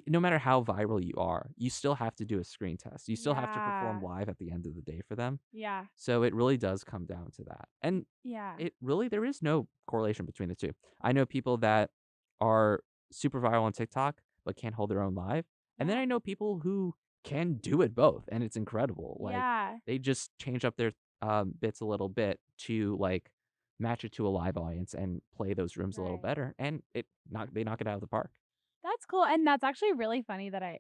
Speaker 2: no matter how viral you are, you still have to do a screen test. You still have to perform
Speaker 1: Yeah.
Speaker 2: live at the end of the day for them.
Speaker 1: Yeah.
Speaker 2: So it really does come down to that. And
Speaker 1: Yeah.
Speaker 2: it really there is no correlation between the two. I know people that are super viral on TikTok but can't hold their own live. And then
Speaker 1: Yeah.
Speaker 2: I know people who can do it both and it's incredible. Like
Speaker 1: Yeah.
Speaker 2: they just change up their bits a little bit to like match it to a live audience and play those rooms a little
Speaker 1: Right.
Speaker 2: better and they knock it out of the park.
Speaker 1: That's cool, and that's actually really funny that I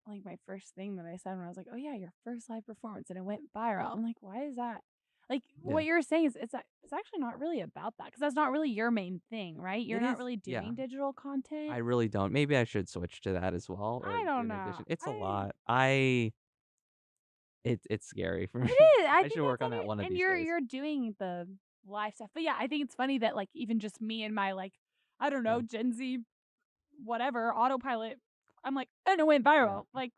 Speaker 1: like, my first thing that I said when I was like, "Oh, yeah, your first live performance," and it went viral. I'm like, "Why is that?" Like,
Speaker 2: Yeah.
Speaker 1: what you're saying is it's actually not really about that because that's not really your main thing, right? You're
Speaker 2: It
Speaker 1: not
Speaker 2: is
Speaker 1: really
Speaker 2: yeah.
Speaker 1: doing digital
Speaker 2: I
Speaker 1: content.
Speaker 2: really don't. Maybe I should switch to that as well or
Speaker 1: I
Speaker 2: do
Speaker 1: don't
Speaker 2: an
Speaker 1: know.
Speaker 2: addition. It's a
Speaker 1: I
Speaker 2: lot. It's scary for
Speaker 1: It
Speaker 2: me.
Speaker 1: is. I
Speaker 2: I
Speaker 1: think
Speaker 2: should work
Speaker 1: that's
Speaker 2: on that one of
Speaker 1: and
Speaker 2: these
Speaker 1: you're
Speaker 2: days.
Speaker 1: you're doing the live stuff. But yeah, I think it's funny that like even just me and my like I don't
Speaker 2: Yeah.
Speaker 1: know, Gen Z whatever, autopilot, I'm like, and it went
Speaker 2: Yeah.
Speaker 1: viral. Like,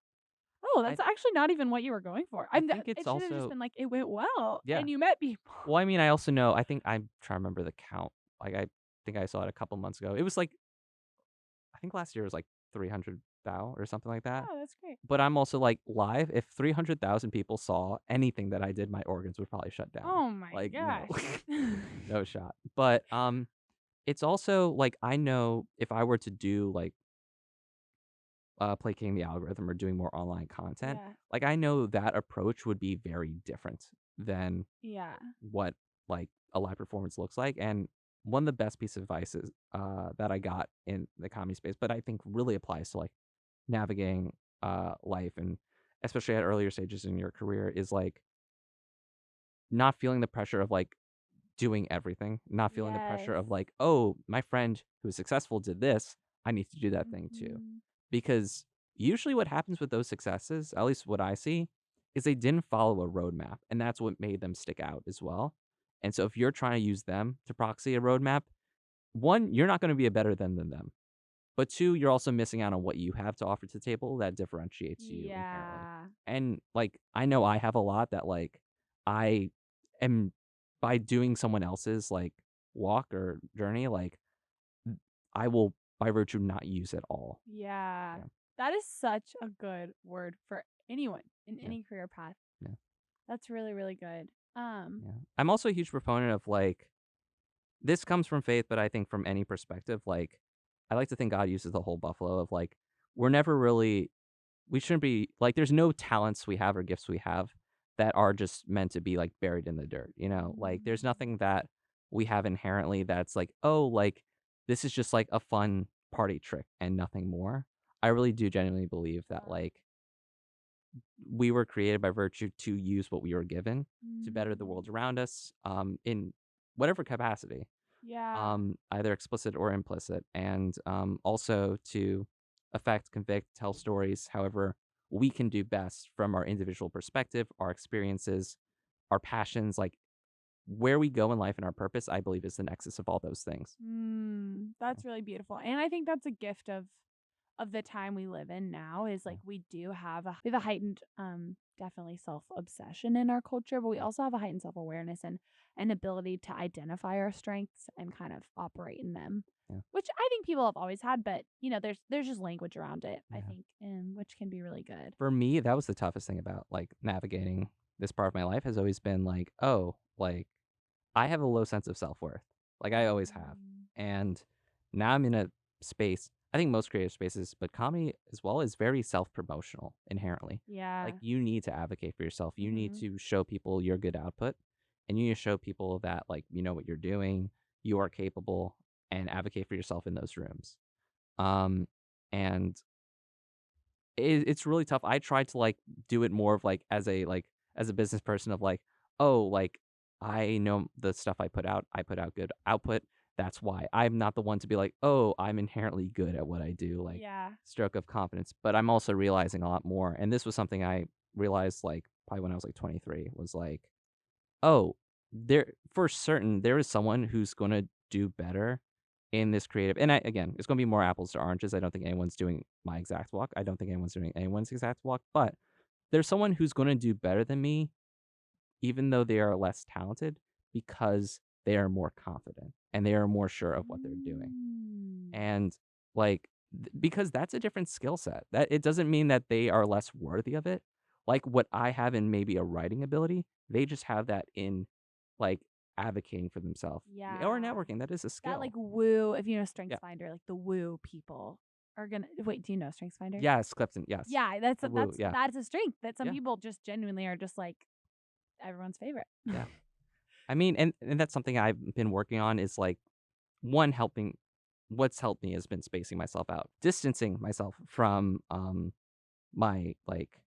Speaker 1: oh,
Speaker 2: I
Speaker 1: that's actually not even what you were going for.
Speaker 2: I think it's
Speaker 1: It should have just
Speaker 2: also
Speaker 1: been like it went well
Speaker 2: yeah.
Speaker 1: and you met people.
Speaker 2: Well, I mean, I also know I think I'm trying to remember the count. Like I think I saw it a couple months ago. It was like I think last year was like 300,000 or something like that.
Speaker 1: Oh, that's great.
Speaker 2: But I'm also like live, if 300,000 people saw anything that I did, my organs would probably shut down.
Speaker 1: Oh my
Speaker 2: Like no.
Speaker 1: gosh.
Speaker 2: No shot. But it's also like I know if I were to do like placating the algorithm or doing more online content,
Speaker 1: Yeah.
Speaker 2: like I know that approach would be very different than
Speaker 1: Yeah.
Speaker 2: what like a live performance looks like. And one of the best piece of advice is, that I got in the comedy space, but I think really applies to like navigating life and especially at earlier stages in your career is like not feeling the pressure of like doing everything, not feeling the
Speaker 1: Yes.
Speaker 2: pressure of like, oh, my friend who is successful did this, I need to do that thing too.
Speaker 1: Mhm.
Speaker 2: Because usually what happens with those successes, at least what I see, is they didn't follow a roadmap. And that's what made them stick out as well. And so if you're trying to use them to proxy a roadmap, one, you're not going to be a better than them. But two, you're also missing out on what you have to offer to the table that differentiates you inherently.
Speaker 1: Yeah.
Speaker 2: And like I know I have a lot that like I am by doing someone else's like walk or journey, like I will by virtue not use it all.
Speaker 1: Yeah.
Speaker 2: Yeah.
Speaker 1: That is such a good word for anyone in
Speaker 2: Yeah.
Speaker 1: any career path.
Speaker 2: Yeah.
Speaker 1: That's really, really good.
Speaker 2: Yeah. I'm also a huge proponent of like this comes from faith, but I think from any perspective, like I like to think God uses the whole buffalo of like we're never really we shouldn't be like there's no talents we have or gifts we have that are just meant to be like buried in the dirt, you know? Like there's
Speaker 1: Mm.
Speaker 2: nothing that we have inherently that's like, oh, like this is just like a fun party trick and nothing more. I really do genuinely believe that
Speaker 1: Wow.
Speaker 2: like we were created by virtue to use what we were given to better the
Speaker 1: Mm.
Speaker 2: world around us in whatever capacity,
Speaker 1: Yeah.
Speaker 2: either explicit or implicit, and also to affect, convict, tell stories however we can do best from our individual perspective, our experiences, our passions, like where we go in life and our purpose, I believe is the nexus of all those things.
Speaker 1: That's really beautiful. And I think that's a gift of the time we live in now is
Speaker 2: Yeah,
Speaker 1: like we have a heightened definitely self-obsession in our culture, but we
Speaker 2: yeah,
Speaker 1: also have a heightened self-awareness and an ability to identify our strengths and kind of operate in them.
Speaker 2: yeah,
Speaker 1: Which I think people have always had, but you know, there's just language around it, I
Speaker 2: yeah.
Speaker 1: think, and which can be really good.
Speaker 2: For me, that was the toughest thing about like navigating this part of my life has always been like, oh, like I have a low sense of self-worth. Like I always have.
Speaker 1: Mm,
Speaker 2: And now I'm in a space, I think most creative spaces, but comedy as well is very self-promotional inherently. Like
Speaker 1: yeah.
Speaker 2: you need to advocate for yourself. You need
Speaker 1: Mhm.
Speaker 2: to show people your good output and you need to show people that like you know what you're doing, you are capable and advocate for yourself in those rooms. And it's really tough. I try to, like, do it more of, like, as a business person of, like, "Oh, like, I know the stuff I put out good output. That's why." I'm not the one to be like, "Oh, I'm inherently good at what I do," like,
Speaker 1: Yeah.
Speaker 2: stroke of confidence, but I'm also realizing a lot more, and this was something I realized, like, probably when I was, like, 23, was like, "Oh, there for certain, there is someone who's gonna do better in this creative," and again, it's gonna be more apples to oranges. I don't think anyone's doing my exact walk. I don't think anyone's doing anyone's exact walk, but there's someone who's gonna do better than me, even though they are less talented, because they are more confident and they are more sure of what they're doing.
Speaker 1: Mm.
Speaker 2: And, like, because that's a different skill set. That it doesn't mean that they are less worthy of it. Like, what I have in maybe a writing ability, they just have that in, like, advocating for themselves or
Speaker 1: Yeah.
Speaker 2: networking. That is a
Speaker 1: That like
Speaker 2: skill.
Speaker 1: woo, if you know
Speaker 2: Yeah.
Speaker 1: StrengthsFinder, like the woo people are gonna wait, do you know StrengthsFinder?
Speaker 2: Yes, Clifton, yes.
Speaker 1: Yeah, that's
Speaker 2: The woo, yeah.
Speaker 1: that's a strength that some
Speaker 2: Yeah,
Speaker 1: people just genuinely are just like everyone's favorite.
Speaker 2: yeah. I mean, and that's something I've been working on is, like, one, helping what's helped me has been spacing myself out, distancing myself from, my, like,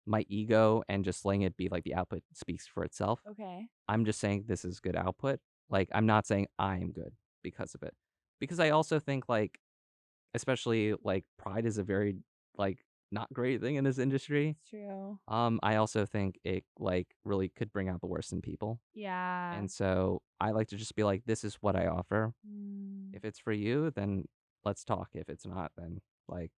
Speaker 2: my ego and just letting it be, like, the output speaks for itself.
Speaker 1: Okay.
Speaker 2: I'm just saying this is good output. Like, I'm not saying I'm good because of it. Because I also think, like, especially, like, pride is a very, like, not great thing in this industry.
Speaker 1: It's true.
Speaker 2: I also think it, like, really could bring out the worst in people.
Speaker 1: Yeah.
Speaker 2: And so I like to just be like, "This is what I offer.
Speaker 1: Mm,
Speaker 2: If it's for you, then let's talk. If it's not, then, like,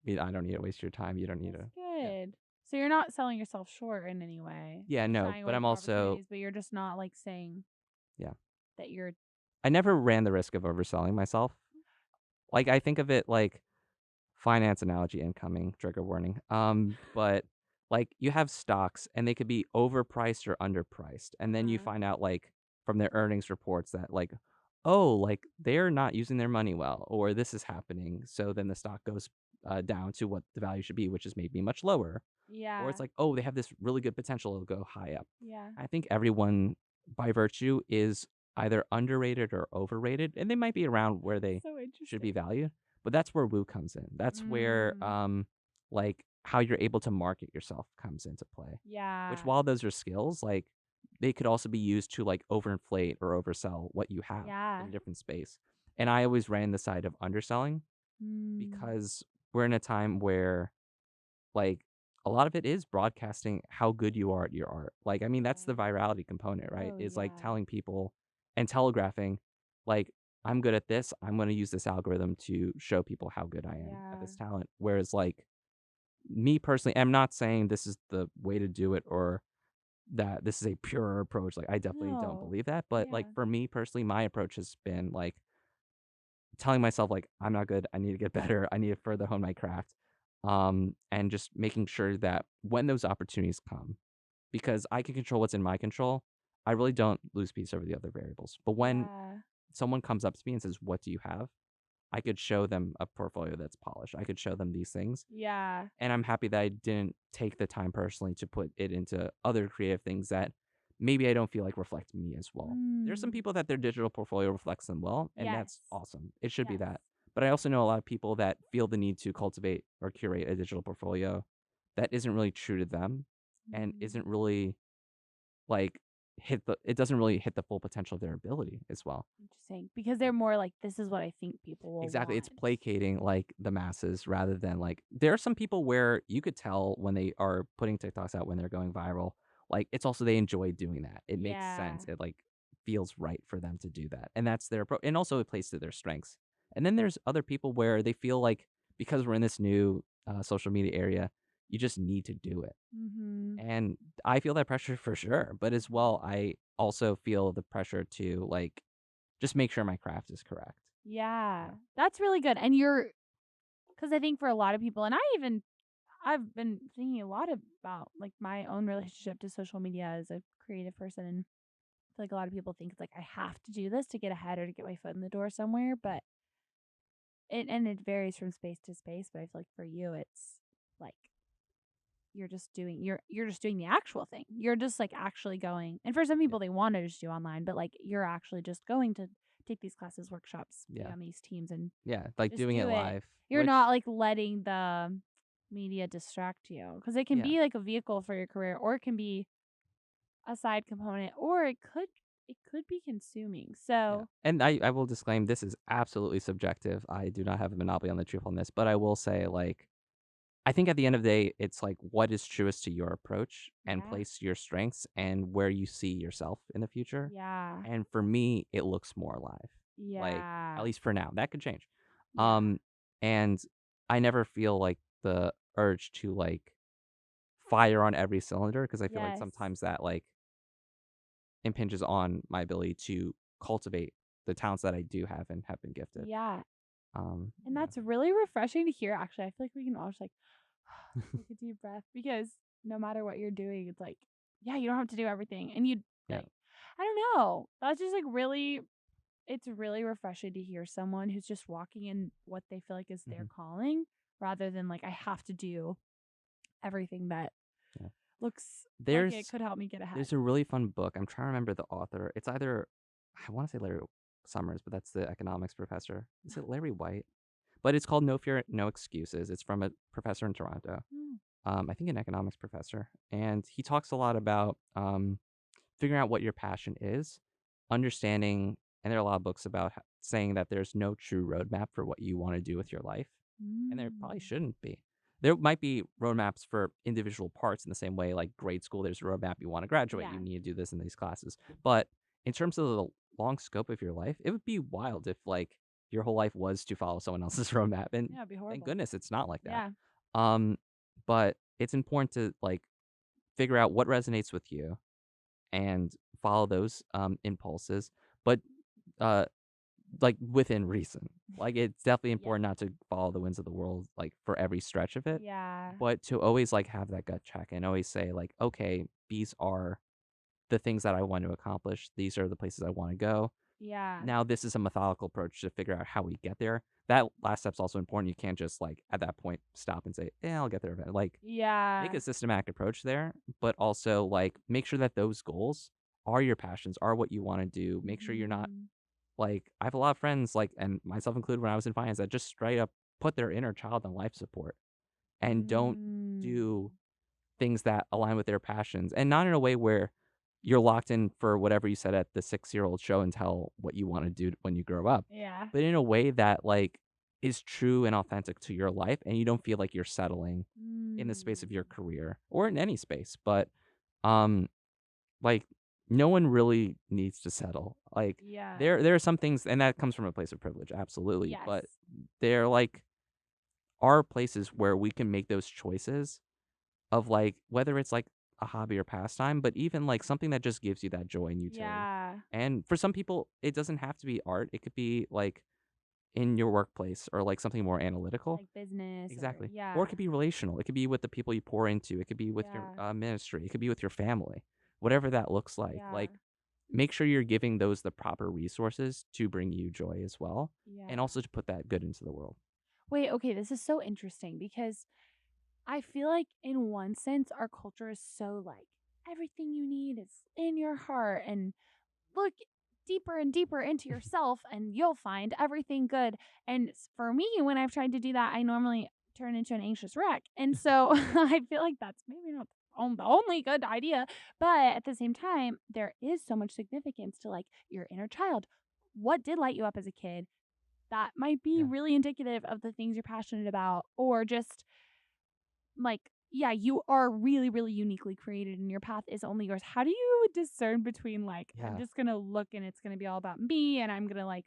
Speaker 2: I don't need to waste your time. You don't need
Speaker 1: that's
Speaker 2: to." Yeah.
Speaker 1: good. So you're not selling yourself short in any way.
Speaker 2: Yeah,
Speaker 1: You're
Speaker 2: no,
Speaker 1: shying
Speaker 2: but
Speaker 1: away
Speaker 2: I'm
Speaker 1: from
Speaker 2: also
Speaker 1: opportunities, but you're just not like saying
Speaker 2: yeah.
Speaker 1: that you're
Speaker 2: I never ran the risk of overselling myself. Like, I think of it like finance analogy incoming, trigger warning. But, like, you have stocks and they could be overpriced or underpriced, and then you
Speaker 1: uh-huh.
Speaker 2: find out, like, from their earnings reports that, like, oh, like, they're not using their money well, or this is happening, so then the stock goes, down to what the value should be, which is maybe much lower. Or it's
Speaker 1: Yeah.
Speaker 2: like, "Oh, they have this really good potential to go high up."
Speaker 1: Yeah.
Speaker 2: I think everyone, by virtue, is either underrated or overrated, and they might be around where they
Speaker 1: So
Speaker 2: should be
Speaker 1: interesting.
Speaker 2: valued, but that's where woo comes in. That's where,
Speaker 1: Mm,
Speaker 2: like, how you're able to market yourself comes into play, which,
Speaker 1: yeah.
Speaker 2: while those are skills, like, they could also be used to, like, overinflate or oversell what you have in
Speaker 1: Yeah.
Speaker 2: a different space, and I always ran the side of underselling
Speaker 1: Mm,
Speaker 2: because we're in a time where, like, a lot of it is broadcasting how good you are at your art. Like, I mean, that's
Speaker 1: yeah.
Speaker 2: the virality component, right?
Speaker 1: Oh
Speaker 2: Is, like,
Speaker 1: yeah.
Speaker 2: telling people and telegraphing, like, "I'm good at this. I'm gonna use this algorithm to show people how good I am at
Speaker 1: Yeah.
Speaker 2: this talent." Whereas, like, me personally, I'm not saying this is the way to do it or that this is a pure approach. Like, I definitely don't
Speaker 1: No.
Speaker 2: believe that. But, like,
Speaker 1: Yeah.
Speaker 2: for me personally, my approach has been, like, telling myself, like, "I'm not good. I need to get better. I need to further hone my craft." And just making sure that when those opportunities come, because I can control what's in my control, I really don't lose peace over the other variables. But when
Speaker 1: Yeah.
Speaker 2: someone comes up to me and says, "What do you have?" I could show them a portfolio that's polished. I could show them these things.
Speaker 1: Yeah.
Speaker 2: And I'm happy that I didn't take the time personally to put it into other creative things that maybe I don't feel like reflect me as well. There's some
Speaker 1: Mm.
Speaker 2: people that their digital portfolio reflects them well, and
Speaker 1: Yes.
Speaker 2: that's awesome. It should be
Speaker 1: Yes.
Speaker 2: that. But I also know a lot of people that feel the need to cultivate or curate a digital portfolio that isn't really true to them and isn't
Speaker 1: Mm.
Speaker 2: really, like, it doesn't really hit the full potential of their ability as well.
Speaker 1: Interesting. Because they're more like, this is what I think people will
Speaker 2: Exactly, it's
Speaker 1: want.
Speaker 2: placating, like, the masses rather than, like, there are some people where you could tell when they are putting TikToks out when they're going viral, like, it's also they enjoy doing that. It makes
Speaker 1: Yeah.
Speaker 2: sense. It, like, feels right for them to do that, and that's their approach, and also it plays to their strengths. And then there's other people where they feel like because we're in this new, social media area, you just need to do it,
Speaker 1: Mhm.
Speaker 2: and I feel that pressure for sure, but as well, I also feel the pressure to, like, just make sure my craft is correct.
Speaker 1: Yeah.
Speaker 2: Yeah.
Speaker 1: That's really good. And because I think for a lot of people, and I've been thinking a lot about like my own relationship to social media as a creative person. And I feel like a lot of people think it's like I have to do this to get ahead or to get my foot in the door somewhere. But it varies from space to space. But I feel like for you, it's like you're just doing the actual thing. You're just like actually going. And for some
Speaker 2: Yeah.
Speaker 1: people, they want to just do online, but like you're actually just going to take these classes, workshops, be
Speaker 2: Yeah.
Speaker 1: on these teams, and
Speaker 2: Yeah, like
Speaker 1: just
Speaker 2: doing it
Speaker 1: do it.
Speaker 2: live,
Speaker 1: You're not,
Speaker 2: which
Speaker 1: like, letting the media distract you because it can
Speaker 2: yeah.
Speaker 1: be, like, a vehicle for your career, or it can be a side component, or it could be consuming.
Speaker 2: Yeah.
Speaker 1: So
Speaker 2: And I will disclaim this is absolutely subjective. I do not have a monopoly on the truthfulness, but I will say like I think at the end of the day, it's like what is truest to your approach and
Speaker 1: yeah.
Speaker 2: place your strengths and where you see yourself in the future.
Speaker 1: Yeah.
Speaker 2: And for me, it looks more alive. Like, at
Speaker 1: Yeah.
Speaker 2: least for now. That could change.
Speaker 1: Yeah.
Speaker 2: Um, and I never feel like the urge to like fire on every cylinder because I feel like
Speaker 1: Yes.
Speaker 2: sometimes that like impinges on my ability to cultivate the talents that I do have and have been gifted.
Speaker 1: Yeah. And
Speaker 2: Yeah.
Speaker 1: that's really refreshing to hear, actually. I feel like we can all just, like, take a deep breath because no matter what you're doing, it's like, yeah, you don't have to do everything. And you,
Speaker 2: Yeah.
Speaker 1: like, I don't know. That's just, like, really, it's really refreshing to hear someone who's just walking in what they feel like is their
Speaker 2: Mhm.
Speaker 1: calling rather than, like, I have to do everything that
Speaker 2: Yeah.
Speaker 1: looks like it
Speaker 2: There's
Speaker 1: could help me get ahead.
Speaker 2: There's a really fun book. I'm trying to remember the author. It's either I want to say Larry Summers, but that's the economics professor. Is it Larry White? But it's called No Fear, No Excuses. It's from a professor in Toronto.
Speaker 1: Mm.
Speaker 2: I think an economics professor, and he talks a lot about figuring out what your passion is, understanding. And there are a lot of books about saying that there's no true roadmap for what you want to do with your life, and there probably
Speaker 1: Mm.
Speaker 2: shouldn't be. There might be roadmaps for individual parts in the same way, like grade school, there's a roadmap. You want to graduate, you
Speaker 1: Yeah.
Speaker 2: need to do this in these classes. But in terms of the long scope of your life, it would be wild if like your whole life was to follow someone else's roadmap. And
Speaker 1: Yeah, it'd be
Speaker 2: thank
Speaker 1: horrible.
Speaker 2: goodness it's not like that.
Speaker 1: Yeah.
Speaker 2: Um, but it's important to like figure out what resonates with you and follow those impulses. But uh, like, within reason. Like, it's definitely
Speaker 1: Yeah.
Speaker 2: important not to follow the winds of the world, like, for every stretch of it,
Speaker 1: Yeah.
Speaker 2: but to always, like, have that gut check and always say, like, "Okay, these are the things that I want to accomplish. These are the places I wanna go.
Speaker 1: Yeah.
Speaker 2: Now this is a methodical approach to figure out how we get there." That last step's also important. You can't just, like, at that point, stop and say, "Yeah, I'll get there event." Like, make
Speaker 1: Yeah.
Speaker 2: a systematic approach there, but also, like, make sure that those goals are your passions, are what you wanna do. Make sure you're not
Speaker 1: Mhm.
Speaker 2: like, I have a lot of friends, like, and myself included when I was in finance, that just straight up put their inner child on life support and don't
Speaker 1: Mm.
Speaker 2: do things that align with their passions, and not in a way where you're locked in for whatever you said at the 6-year-old show and tell what you wanna do when you grow up,
Speaker 1: Yeah.
Speaker 2: but in a way that, like, is true and authentic to your life, and you don't feel like you're settling in the space of your
Speaker 1: Mm.
Speaker 2: career or in any space, but, um like, no one really needs to settle. Like,
Speaker 1: Yeah.
Speaker 2: there are some things and that comes from a place of privilege, absolutely,
Speaker 1: Yes.
Speaker 2: but there, like, are places where we can make those choices of, like, whether it's, like, a hobby or pastime, but even, like, something that just gives you that joy and utility.
Speaker 1: Yeah.
Speaker 2: And for some people, it doesn't have to be art. It could be, like, in your workplace or, like, something more analytical.
Speaker 1: Like business or
Speaker 2: Exactly. Or it
Speaker 1: yeah.
Speaker 2: could be relational. It could be with the people you pour into. It could be with your,
Speaker 1: Yeah.
Speaker 2: ministry. It could be with your family. Whatever that looks like.
Speaker 1: Yeah.
Speaker 2: Like, make sure you're giving those the proper resources to bring you joy as well, and
Speaker 1: Yeah.
Speaker 2: also to put that good into the world.
Speaker 1: Wait, okay, this is so interesting because I feel like in one sense our culture is so like everything you need is in your heart and look deeper and deeper into yourself and you'll find everything good. And for me, when I've tried to do that, I normally turn into an anxious wreck. And so I feel like that's maybe not the only good idea. But at the same time, there is so much significance to like your inner child. What did light you up as a kid? That might be
Speaker 2: Yeah.
Speaker 1: really indicative of the things you're passionate about, or just like, yeah, you are really, really uniquely created and your path is only yours. How do you discern between like, I'm
Speaker 2: Yeah.
Speaker 1: just going to look and it's going to be all about me and I'm going to like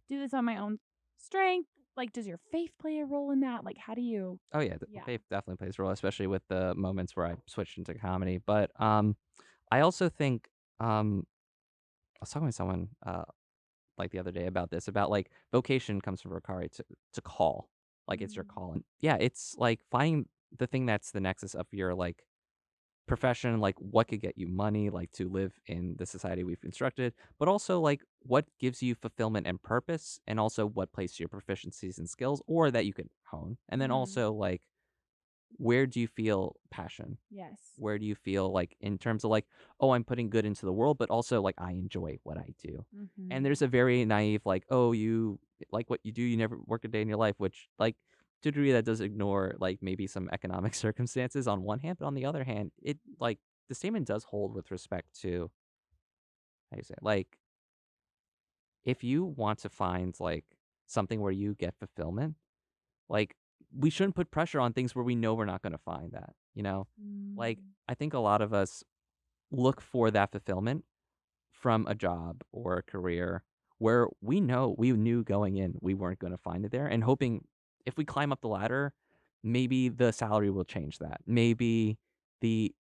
Speaker 1: do this on my own strength? Like, does your faith play a role in that? Like, how do you,
Speaker 2: Oh, yeah,
Speaker 1: yeah.
Speaker 2: faith definitely plays a role, especially with the moments where I switched into comedy, but, I also think, I was talking with someone, like, the other day about this, about, like, vocation comes from vocare to call, like, it's your
Speaker 1: Mm,
Speaker 2: call, and yeah, it's, like, finding the thing that's the nexus of your, like, profession, like what could get you money, like to live in the society we've constructed, but also like what gives you fulfillment and purpose, and also what plays to your proficiencies and skills or that you can hone. And then
Speaker 1: mm,
Speaker 2: also like where do you feel passion?
Speaker 1: Yes.
Speaker 2: Where do you feel like in terms of like, oh, I'm putting good into the world, but also like I enjoy what I do. And
Speaker 1: Mhm.
Speaker 2: there's a very naive like, oh, you like what you do, you never work a day in your life, which like to a degree that does ignore like maybe some economic circumstances on one hand, but on the other hand, it like the statement does hold with respect to how you say it, like if you want to find like something where you get fulfillment, like we shouldn't put pressure on things where we know we're not going to find that, you know? Like
Speaker 1: Mm.
Speaker 2: I think a lot of us look for that fulfillment from a job or a career where we knew going in we weren't going to find it there and hoping if we climb up the ladder, maybe the salary will change that. Maybe the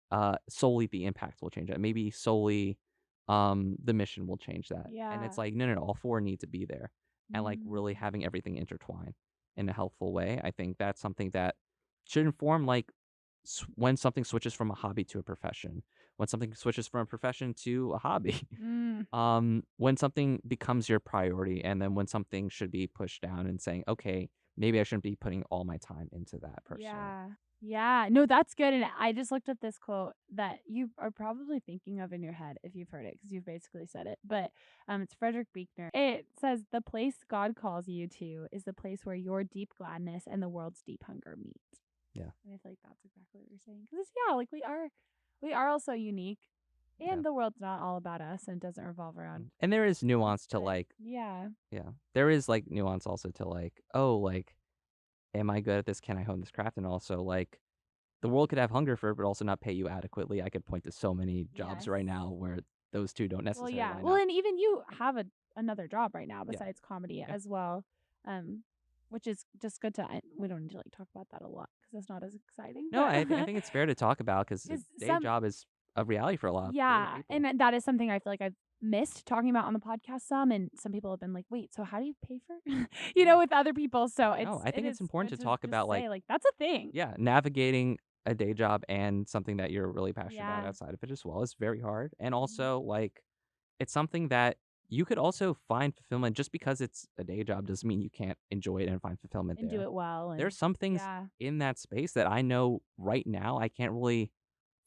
Speaker 2: solely the impact will change that. Maybe solely the mission will change that. And it's
Speaker 1: Yeah.
Speaker 2: like no, all four need to be there. And like really
Speaker 1: Mm.
Speaker 2: having everything intertwine in a helpful way. I think that's something that should inform like when something switches from a hobby to a profession, when something switches from a profession to a hobby.
Speaker 1: Mm.
Speaker 2: When something becomes your priority, and then when something should be pushed down and saying, okay, maybe I shouldn't be putting all my time into that personally.
Speaker 1: Yeah. Yeah. No, that's good. And I just looked up this quote that you are probably thinking of in your head if you've heard it, because you've basically said it. But it's Frederick Buechner. It says, "The place God calls you to is the place where your deep gladness and the world's deep hunger meet."
Speaker 2: Yeah.
Speaker 1: And I feel like that's exactly what you're saying. Because yeah, like we are also unique,
Speaker 2: Yeah.
Speaker 1: and the world's not all about us, and it doesn't revolve around
Speaker 2: And there is
Speaker 1: us.
Speaker 2: nuance to
Speaker 1: But
Speaker 2: like,
Speaker 1: yeah,
Speaker 2: yeah, there is like nuance also to like, oh, like, am I good at this? Can I hone this craft? And also like, the world could have hunger for it, but also not pay you adequately. I could point to so many jobs
Speaker 1: yes.
Speaker 2: right now where those two don't
Speaker 1: Well,
Speaker 2: necessarily
Speaker 1: yeah.
Speaker 2: line
Speaker 1: Well,
Speaker 2: up.
Speaker 1: and even you have another job right now
Speaker 2: Yeah.
Speaker 1: besides comedy
Speaker 2: Yeah.
Speaker 1: as well, um, which is just good to. We don't need to like talk about that a lot because it's not as exciting.
Speaker 2: No,
Speaker 1: But
Speaker 2: I think it's fair to talk about because
Speaker 1: because
Speaker 2: day
Speaker 1: some,
Speaker 2: job is a reality for a lot of creative
Speaker 1: yeah,
Speaker 2: people.
Speaker 1: and that is something I feel like I've missed talking about on the podcast some, and some people have been like, "Wait, so how do you pay for?"
Speaker 2: Yeah.
Speaker 1: with other people. So
Speaker 2: No, I
Speaker 1: it
Speaker 2: think
Speaker 1: is
Speaker 2: it's important
Speaker 1: good
Speaker 2: to
Speaker 1: to
Speaker 2: talk
Speaker 1: just
Speaker 2: about like,
Speaker 1: say like that's a thing.
Speaker 2: yeah, navigating a day job and something that you're really passionate about
Speaker 1: Yeah.
Speaker 2: outside of it as well is very hard. And
Speaker 1: Mhm.
Speaker 2: also like it's something that you could also find fulfillment just because it's a day job doesn't mean you can't enjoy it and find fulfillment
Speaker 1: And do
Speaker 2: there.
Speaker 1: it well, and
Speaker 2: There's some things
Speaker 1: yeah,
Speaker 2: in that space that I know right now I can't really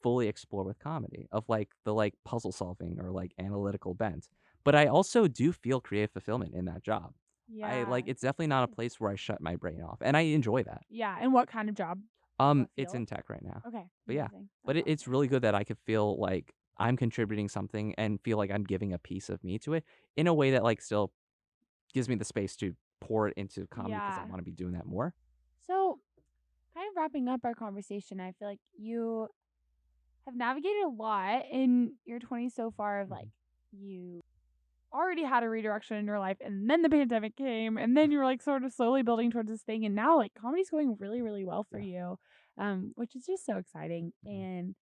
Speaker 2: fully explore with comedy of like the like puzzle solving or like analytical bent. But I also do feel creative fulfillment in that job. I
Speaker 1: yeah,
Speaker 2: like it's
Speaker 1: that's
Speaker 2: definitely not a
Speaker 1: good.
Speaker 2: place where I shut my brain off and I enjoy that.
Speaker 1: Yeah, and what kind of job? Like what
Speaker 2: It's
Speaker 1: field?
Speaker 2: in tech right now.
Speaker 1: Okay,
Speaker 2: But yeah,
Speaker 1: amazing.
Speaker 2: but
Speaker 1: That's
Speaker 2: it's
Speaker 1: awesome.
Speaker 2: really good that I could feel like I'm contributing something and feel like I'm giving a piece of me to it in a way that like still gives me the space to pour it into comedy because I
Speaker 1: Yeah.
Speaker 2: want to be doing that more.
Speaker 1: So, kind of wrapping up our conversation, I feel like you have navigated a lot in your 20s so far of like
Speaker 2: Mhm.
Speaker 1: you already had a redirection in your life and then the pandemic came and then you're like sort of slowly building towards this thing and now like comedy's going really really well for
Speaker 2: Yeah.
Speaker 1: you, which is just so exciting.
Speaker 2: Mhm.
Speaker 1: And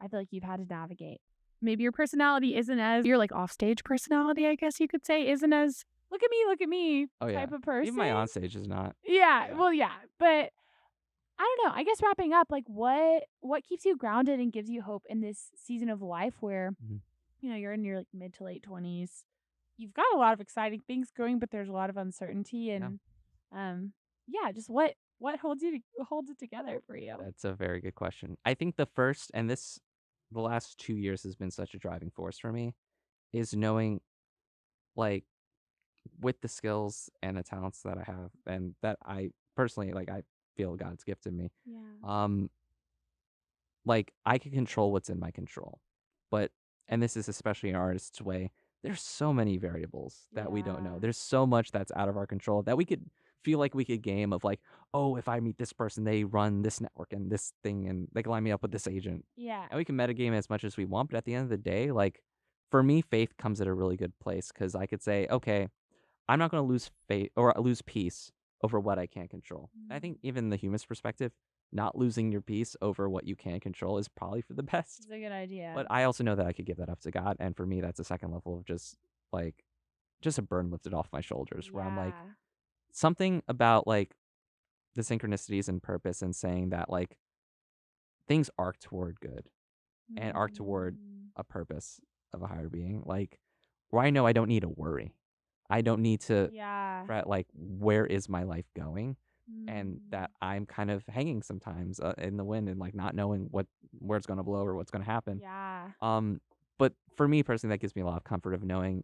Speaker 1: I feel like you've had to navigate, maybe your personality isn't as your like offstage personality, I guess you could say, isn't as look at me
Speaker 2: Oh yeah.
Speaker 1: type of
Speaker 2: Even my
Speaker 1: person.
Speaker 2: onstage is not.
Speaker 1: Yeah,
Speaker 2: Yeah.
Speaker 1: well yeah, but I don't know. I guess wrapping up, like what keeps you grounded and gives you hope in this season of life where,
Speaker 2: Mhm.
Speaker 1: you're in your like mid to late 20s. You've got a lot of exciting things going, but there's a lot of uncertainty
Speaker 2: Yeah.
Speaker 1: and yeah, just what holds it together for you?
Speaker 2: That's a very good question. I think the last 2 years has been such a driving force for me is knowing like with the skills and the talents that I have and that I personally like I feel God's gifted me.
Speaker 1: Yeah.
Speaker 2: Um like I can control what's in my control. But and this is especially an artist's way, there's so many variables that we don't know.
Speaker 1: Yeah.
Speaker 2: There's so much that's out of our control that we could feel like we could game of like, oh, if I meet this person, they run this network and this thing and they can line me up with this agent.
Speaker 1: Yeah.
Speaker 2: And we can metagame as much as we want, but at the end of the day, like for me, faith comes at a really good place because I could say, okay, I'm not going to lose faith or lose peace over what I can't control. And I
Speaker 1: Mm.
Speaker 2: think even the humanist perspective, not losing your peace over what you can control is probably for the best.
Speaker 1: It's a good idea.
Speaker 2: But I also know that I could give that up to God, and for me, that's a second level of like just a burden lifted off my shoulders. Where I'm like
Speaker 1: Yeah.
Speaker 2: something about like the synchronicities and purpose, and saying that like things arc toward good and arc toward
Speaker 1: Mm.
Speaker 2: a purpose of a higher being. Like where I know I don't need to worry. I don't need to
Speaker 1: Yeah.
Speaker 2: fret like where is my life going and
Speaker 1: Mm.
Speaker 2: that I'm kind of hanging sometimes in the wind and like not knowing where it's going to blow or what's going to happen.
Speaker 1: Yeah.
Speaker 2: Um, but for me personally, that gives me a lot of comfort of knowing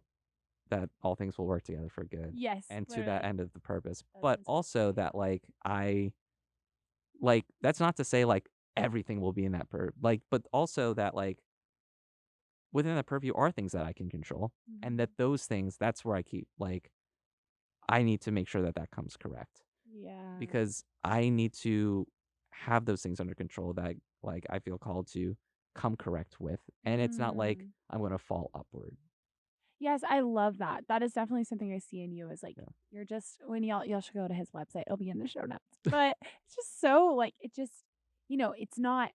Speaker 2: that all things will work together for good
Speaker 1: Yes,
Speaker 2: and to that
Speaker 1: literally.
Speaker 2: end of the purpose.
Speaker 1: That
Speaker 2: But
Speaker 1: sounds so
Speaker 2: also
Speaker 1: sweet.
Speaker 2: that like that's not to say like everything will be in that but also that like within that purview are things that I can control, and that
Speaker 1: Mhm.
Speaker 2: those things, that's where I keep like I need to make sure that that comes correct
Speaker 1: Yeah.
Speaker 2: because I need to have those things under control that like I feel called to come correct with, and it's not like
Speaker 1: Mm.
Speaker 2: I'm gonna fall upward.
Speaker 1: Yes, I love that. That is definitely something I see in you is like
Speaker 2: Yeah,
Speaker 1: you're just when y'all should go to his website. It'll be in the show notes. But it's just so like it just it's not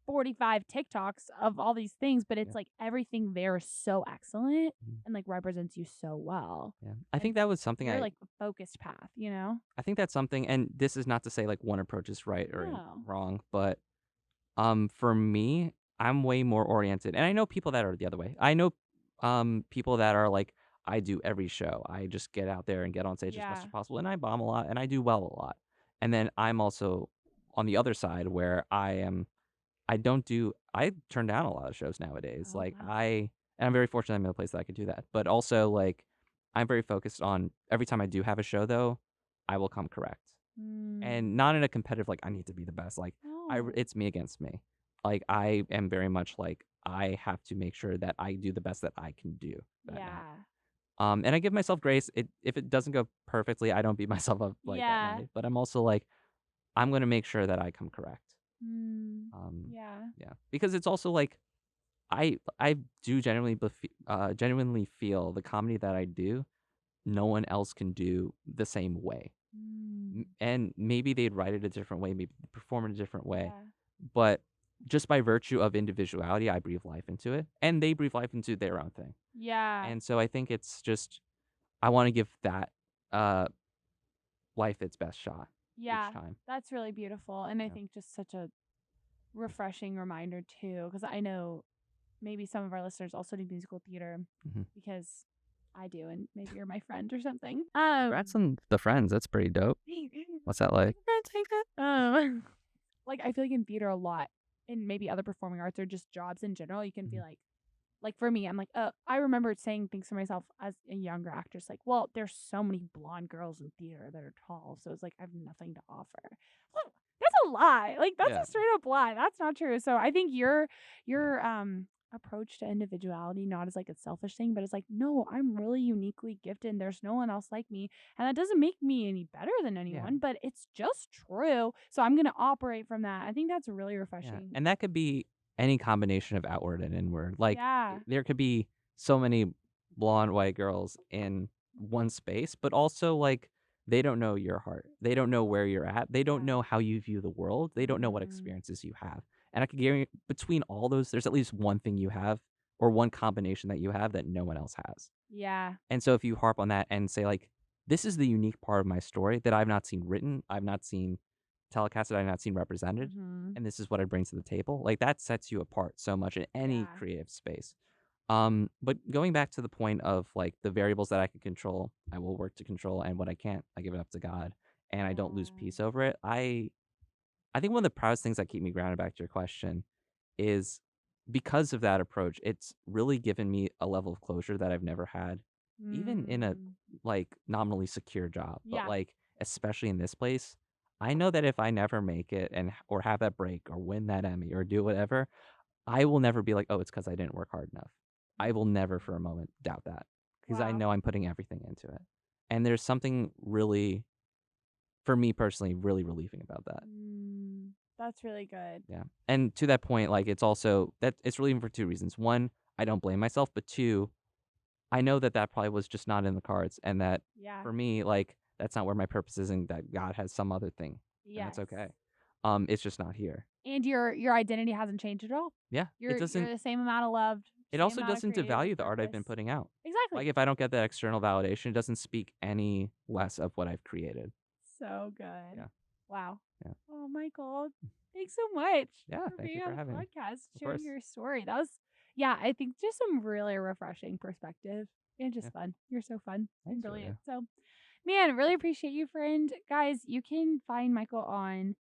Speaker 1: 45 TikToks of all these things, but
Speaker 2: yeah,
Speaker 1: it's like everything there is so excellent
Speaker 2: mhm,
Speaker 1: and like represents you so well.
Speaker 2: yeah. I
Speaker 1: And
Speaker 2: think that was something
Speaker 1: you're like a focused path, you know?
Speaker 2: I think that's something, and this is not to say like one approach is right or
Speaker 1: No.
Speaker 2: wrong, but for me, I'm way more oriented, and I know people that are the other way. I know, people that are like, I do every show. I just get out there and get on stage as much
Speaker 1: Yeah.
Speaker 2: as possible, and I bomb a lot, and I do well a lot. And then I'm also on the other side where I turn down a lot of shows nowadays.
Speaker 1: Oh wow.
Speaker 2: And I'm very fortunate I'm in a place that I could do that. But also, like, I'm very focused on every time I do have a show, though, I will come correct.
Speaker 1: Mm.
Speaker 2: And not in a competitive, like, I need to be the best. Like,
Speaker 1: No.
Speaker 2: it's me against me. Like, I am very much like, I have to make sure that I do the best that I can do that night.
Speaker 1: Yeah.
Speaker 2: And I give myself grace. If it doesn't go perfectly, I don't beat myself up like that
Speaker 1: Yeah.
Speaker 2: night. But I'm also like, I'm gonna make sure that I come correct.
Speaker 1: Mm.
Speaker 2: Um,
Speaker 1: Yeah.
Speaker 2: yeah, because it's also like I do genuinely feel the comedy that I do, no one else can do the same way.
Speaker 1: Mm.
Speaker 2: And maybe they'd write it a different way, maybe perform it a different way,
Speaker 1: Yeah.
Speaker 2: but just by virtue of individuality, I breathe life into it, and they breathe life into their own thing.
Speaker 1: Yeah.
Speaker 2: And so I think it's just I want to give that uh life its best shot each
Speaker 1: Yeah.
Speaker 2: time.
Speaker 1: That's really beautiful. And I
Speaker 2: Yeah.
Speaker 1: think just such a refreshing reminder too, because I know maybe some of our listeners also do musical theater
Speaker 2: Hmm.
Speaker 1: because I do, and maybe you're my friend or something.
Speaker 2: Congrats on the friends. That's pretty dope. What's that like?
Speaker 1: Like I feel like in theater a lot, and maybe other performing arts or just jobs in general, you can be
Speaker 2: Mhm.
Speaker 1: like for me, I'm like, I remember saying things to myself as a younger actress, like, well, there's so many blonde girls in theater that are tall, so it's like I have nothing to offer. Well, that's a lie. Like that's
Speaker 2: Yeah.
Speaker 1: a straight up lie. That's not true. So I think
Speaker 2: Yeah.
Speaker 1: your approach to individuality, not as like a selfish thing, but it's like, no, I'm really uniquely gifted and there's no one else like me. And that doesn't make me any better than
Speaker 2: Yeah.
Speaker 1: anyone, but it's just true. So I'm gonna operate from that. I think that's really
Speaker 2: Yeah,
Speaker 1: refreshing.
Speaker 2: and that could be any combination of outward and inward. Like,
Speaker 1: Yeah.
Speaker 2: there could be so many blonde white girls in one space, but also, like, they don't know your heart. They don't know where you're at. They don't
Speaker 1: Yeah.
Speaker 2: know how you view the world. They don't know what
Speaker 1: Mm,
Speaker 2: experiences you have. And I could guarantee between all those, there's at least one thing you have or one combination that you have that no one else has.
Speaker 1: yeah.
Speaker 2: And so if you harp on that and say like, this is the unique part of my story that I've not seen written, I've not seen telecasted, I've not seen represented,
Speaker 1: Mhm.
Speaker 2: and this is what I bring to the table, like that sets you apart so much in any
Speaker 1: Yeah.
Speaker 2: creative space. But going back to the point of like the variables that I can control, I will work to control, and what I can't, I give it up to God, and I don't lose
Speaker 1: Yeah.
Speaker 2: peace over it. I think one of the proudest things that keep me grounded back to your question is because of that approach, it's really given me a level of closure that I've never had, even in a
Speaker 1: Mm.
Speaker 2: like nominally secure job. But
Speaker 1: Yeah.
Speaker 2: like, especially in this place, I know that if I never make it or have that break or win that Emmy or do whatever, I will never be like, oh, it's because I didn't work hard enough. I will never
Speaker 1: Mm.
Speaker 2: for a moment doubt that because I
Speaker 1: Wow.
Speaker 2: know I'm putting everything into it. And there's something really, for me personally, really relieving about that.
Speaker 1: That's really good.
Speaker 2: Yeah. And to that point, like it's also that it's relieving for two reasons. One, I don't blame myself, but two, I know that that probably was just not in the cards and that
Speaker 1: Yeah.
Speaker 2: for me, like that's not where my purpose is and that God has some other thing and that's
Speaker 1: Yes.
Speaker 2: okay. It's just not here.
Speaker 1: And your identity hasn't changed at all.
Speaker 2: Yeah.
Speaker 1: You're the same amount of loved,
Speaker 2: It
Speaker 1: same
Speaker 2: also
Speaker 1: amount of
Speaker 2: doesn't
Speaker 1: creative
Speaker 2: devalue the art I've
Speaker 1: purpose.
Speaker 2: been putting out.
Speaker 1: Exactly.
Speaker 2: Like if I don't get that external validation, it doesn't speak any less of what I've created.
Speaker 1: So good.
Speaker 2: Yeah.
Speaker 1: Wow.
Speaker 2: Yeah.
Speaker 1: Oh, Michael, thanks so much
Speaker 2: Yeah.
Speaker 1: for
Speaker 2: Thank you
Speaker 1: being
Speaker 2: for
Speaker 1: on the
Speaker 2: having me.
Speaker 1: podcast,
Speaker 2: Of
Speaker 1: sharing
Speaker 2: course.
Speaker 1: your story. That was, yeah, I think just some really refreshing perspective and
Speaker 2: Yeah.
Speaker 1: just fun. You're so fun and
Speaker 2: Thanks,
Speaker 1: brilliant.
Speaker 2: Julia.
Speaker 1: So Man, really appreciate you, friend. Guys, you can find Michael on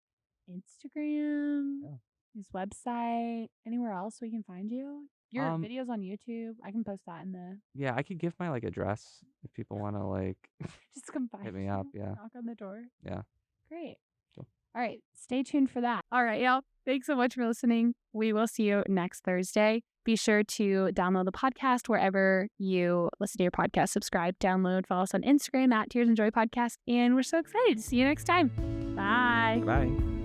Speaker 1: Instagram,
Speaker 2: Yeah.
Speaker 1: his website, anywhere else we can find you. Your
Speaker 2: Um,
Speaker 1: videos on YouTube, I can post that in the
Speaker 2: yeah, I could give my like address if people want to like
Speaker 1: just come
Speaker 2: hit
Speaker 1: find
Speaker 2: me up.
Speaker 1: you,
Speaker 2: Yeah.
Speaker 1: knock on the door.
Speaker 2: Yeah.
Speaker 1: Great.
Speaker 2: Cool.
Speaker 1: All right, stay tuned for that. All right, y'all. Thanks so much for listening. We will see you next Thursday. Be sure to download the podcast wherever you listen to your podcast. Subscribe, download, follow us on Instagram at Tears and Joy Podcast. And we're so excited to see you next time. Bye.
Speaker 2: Bye.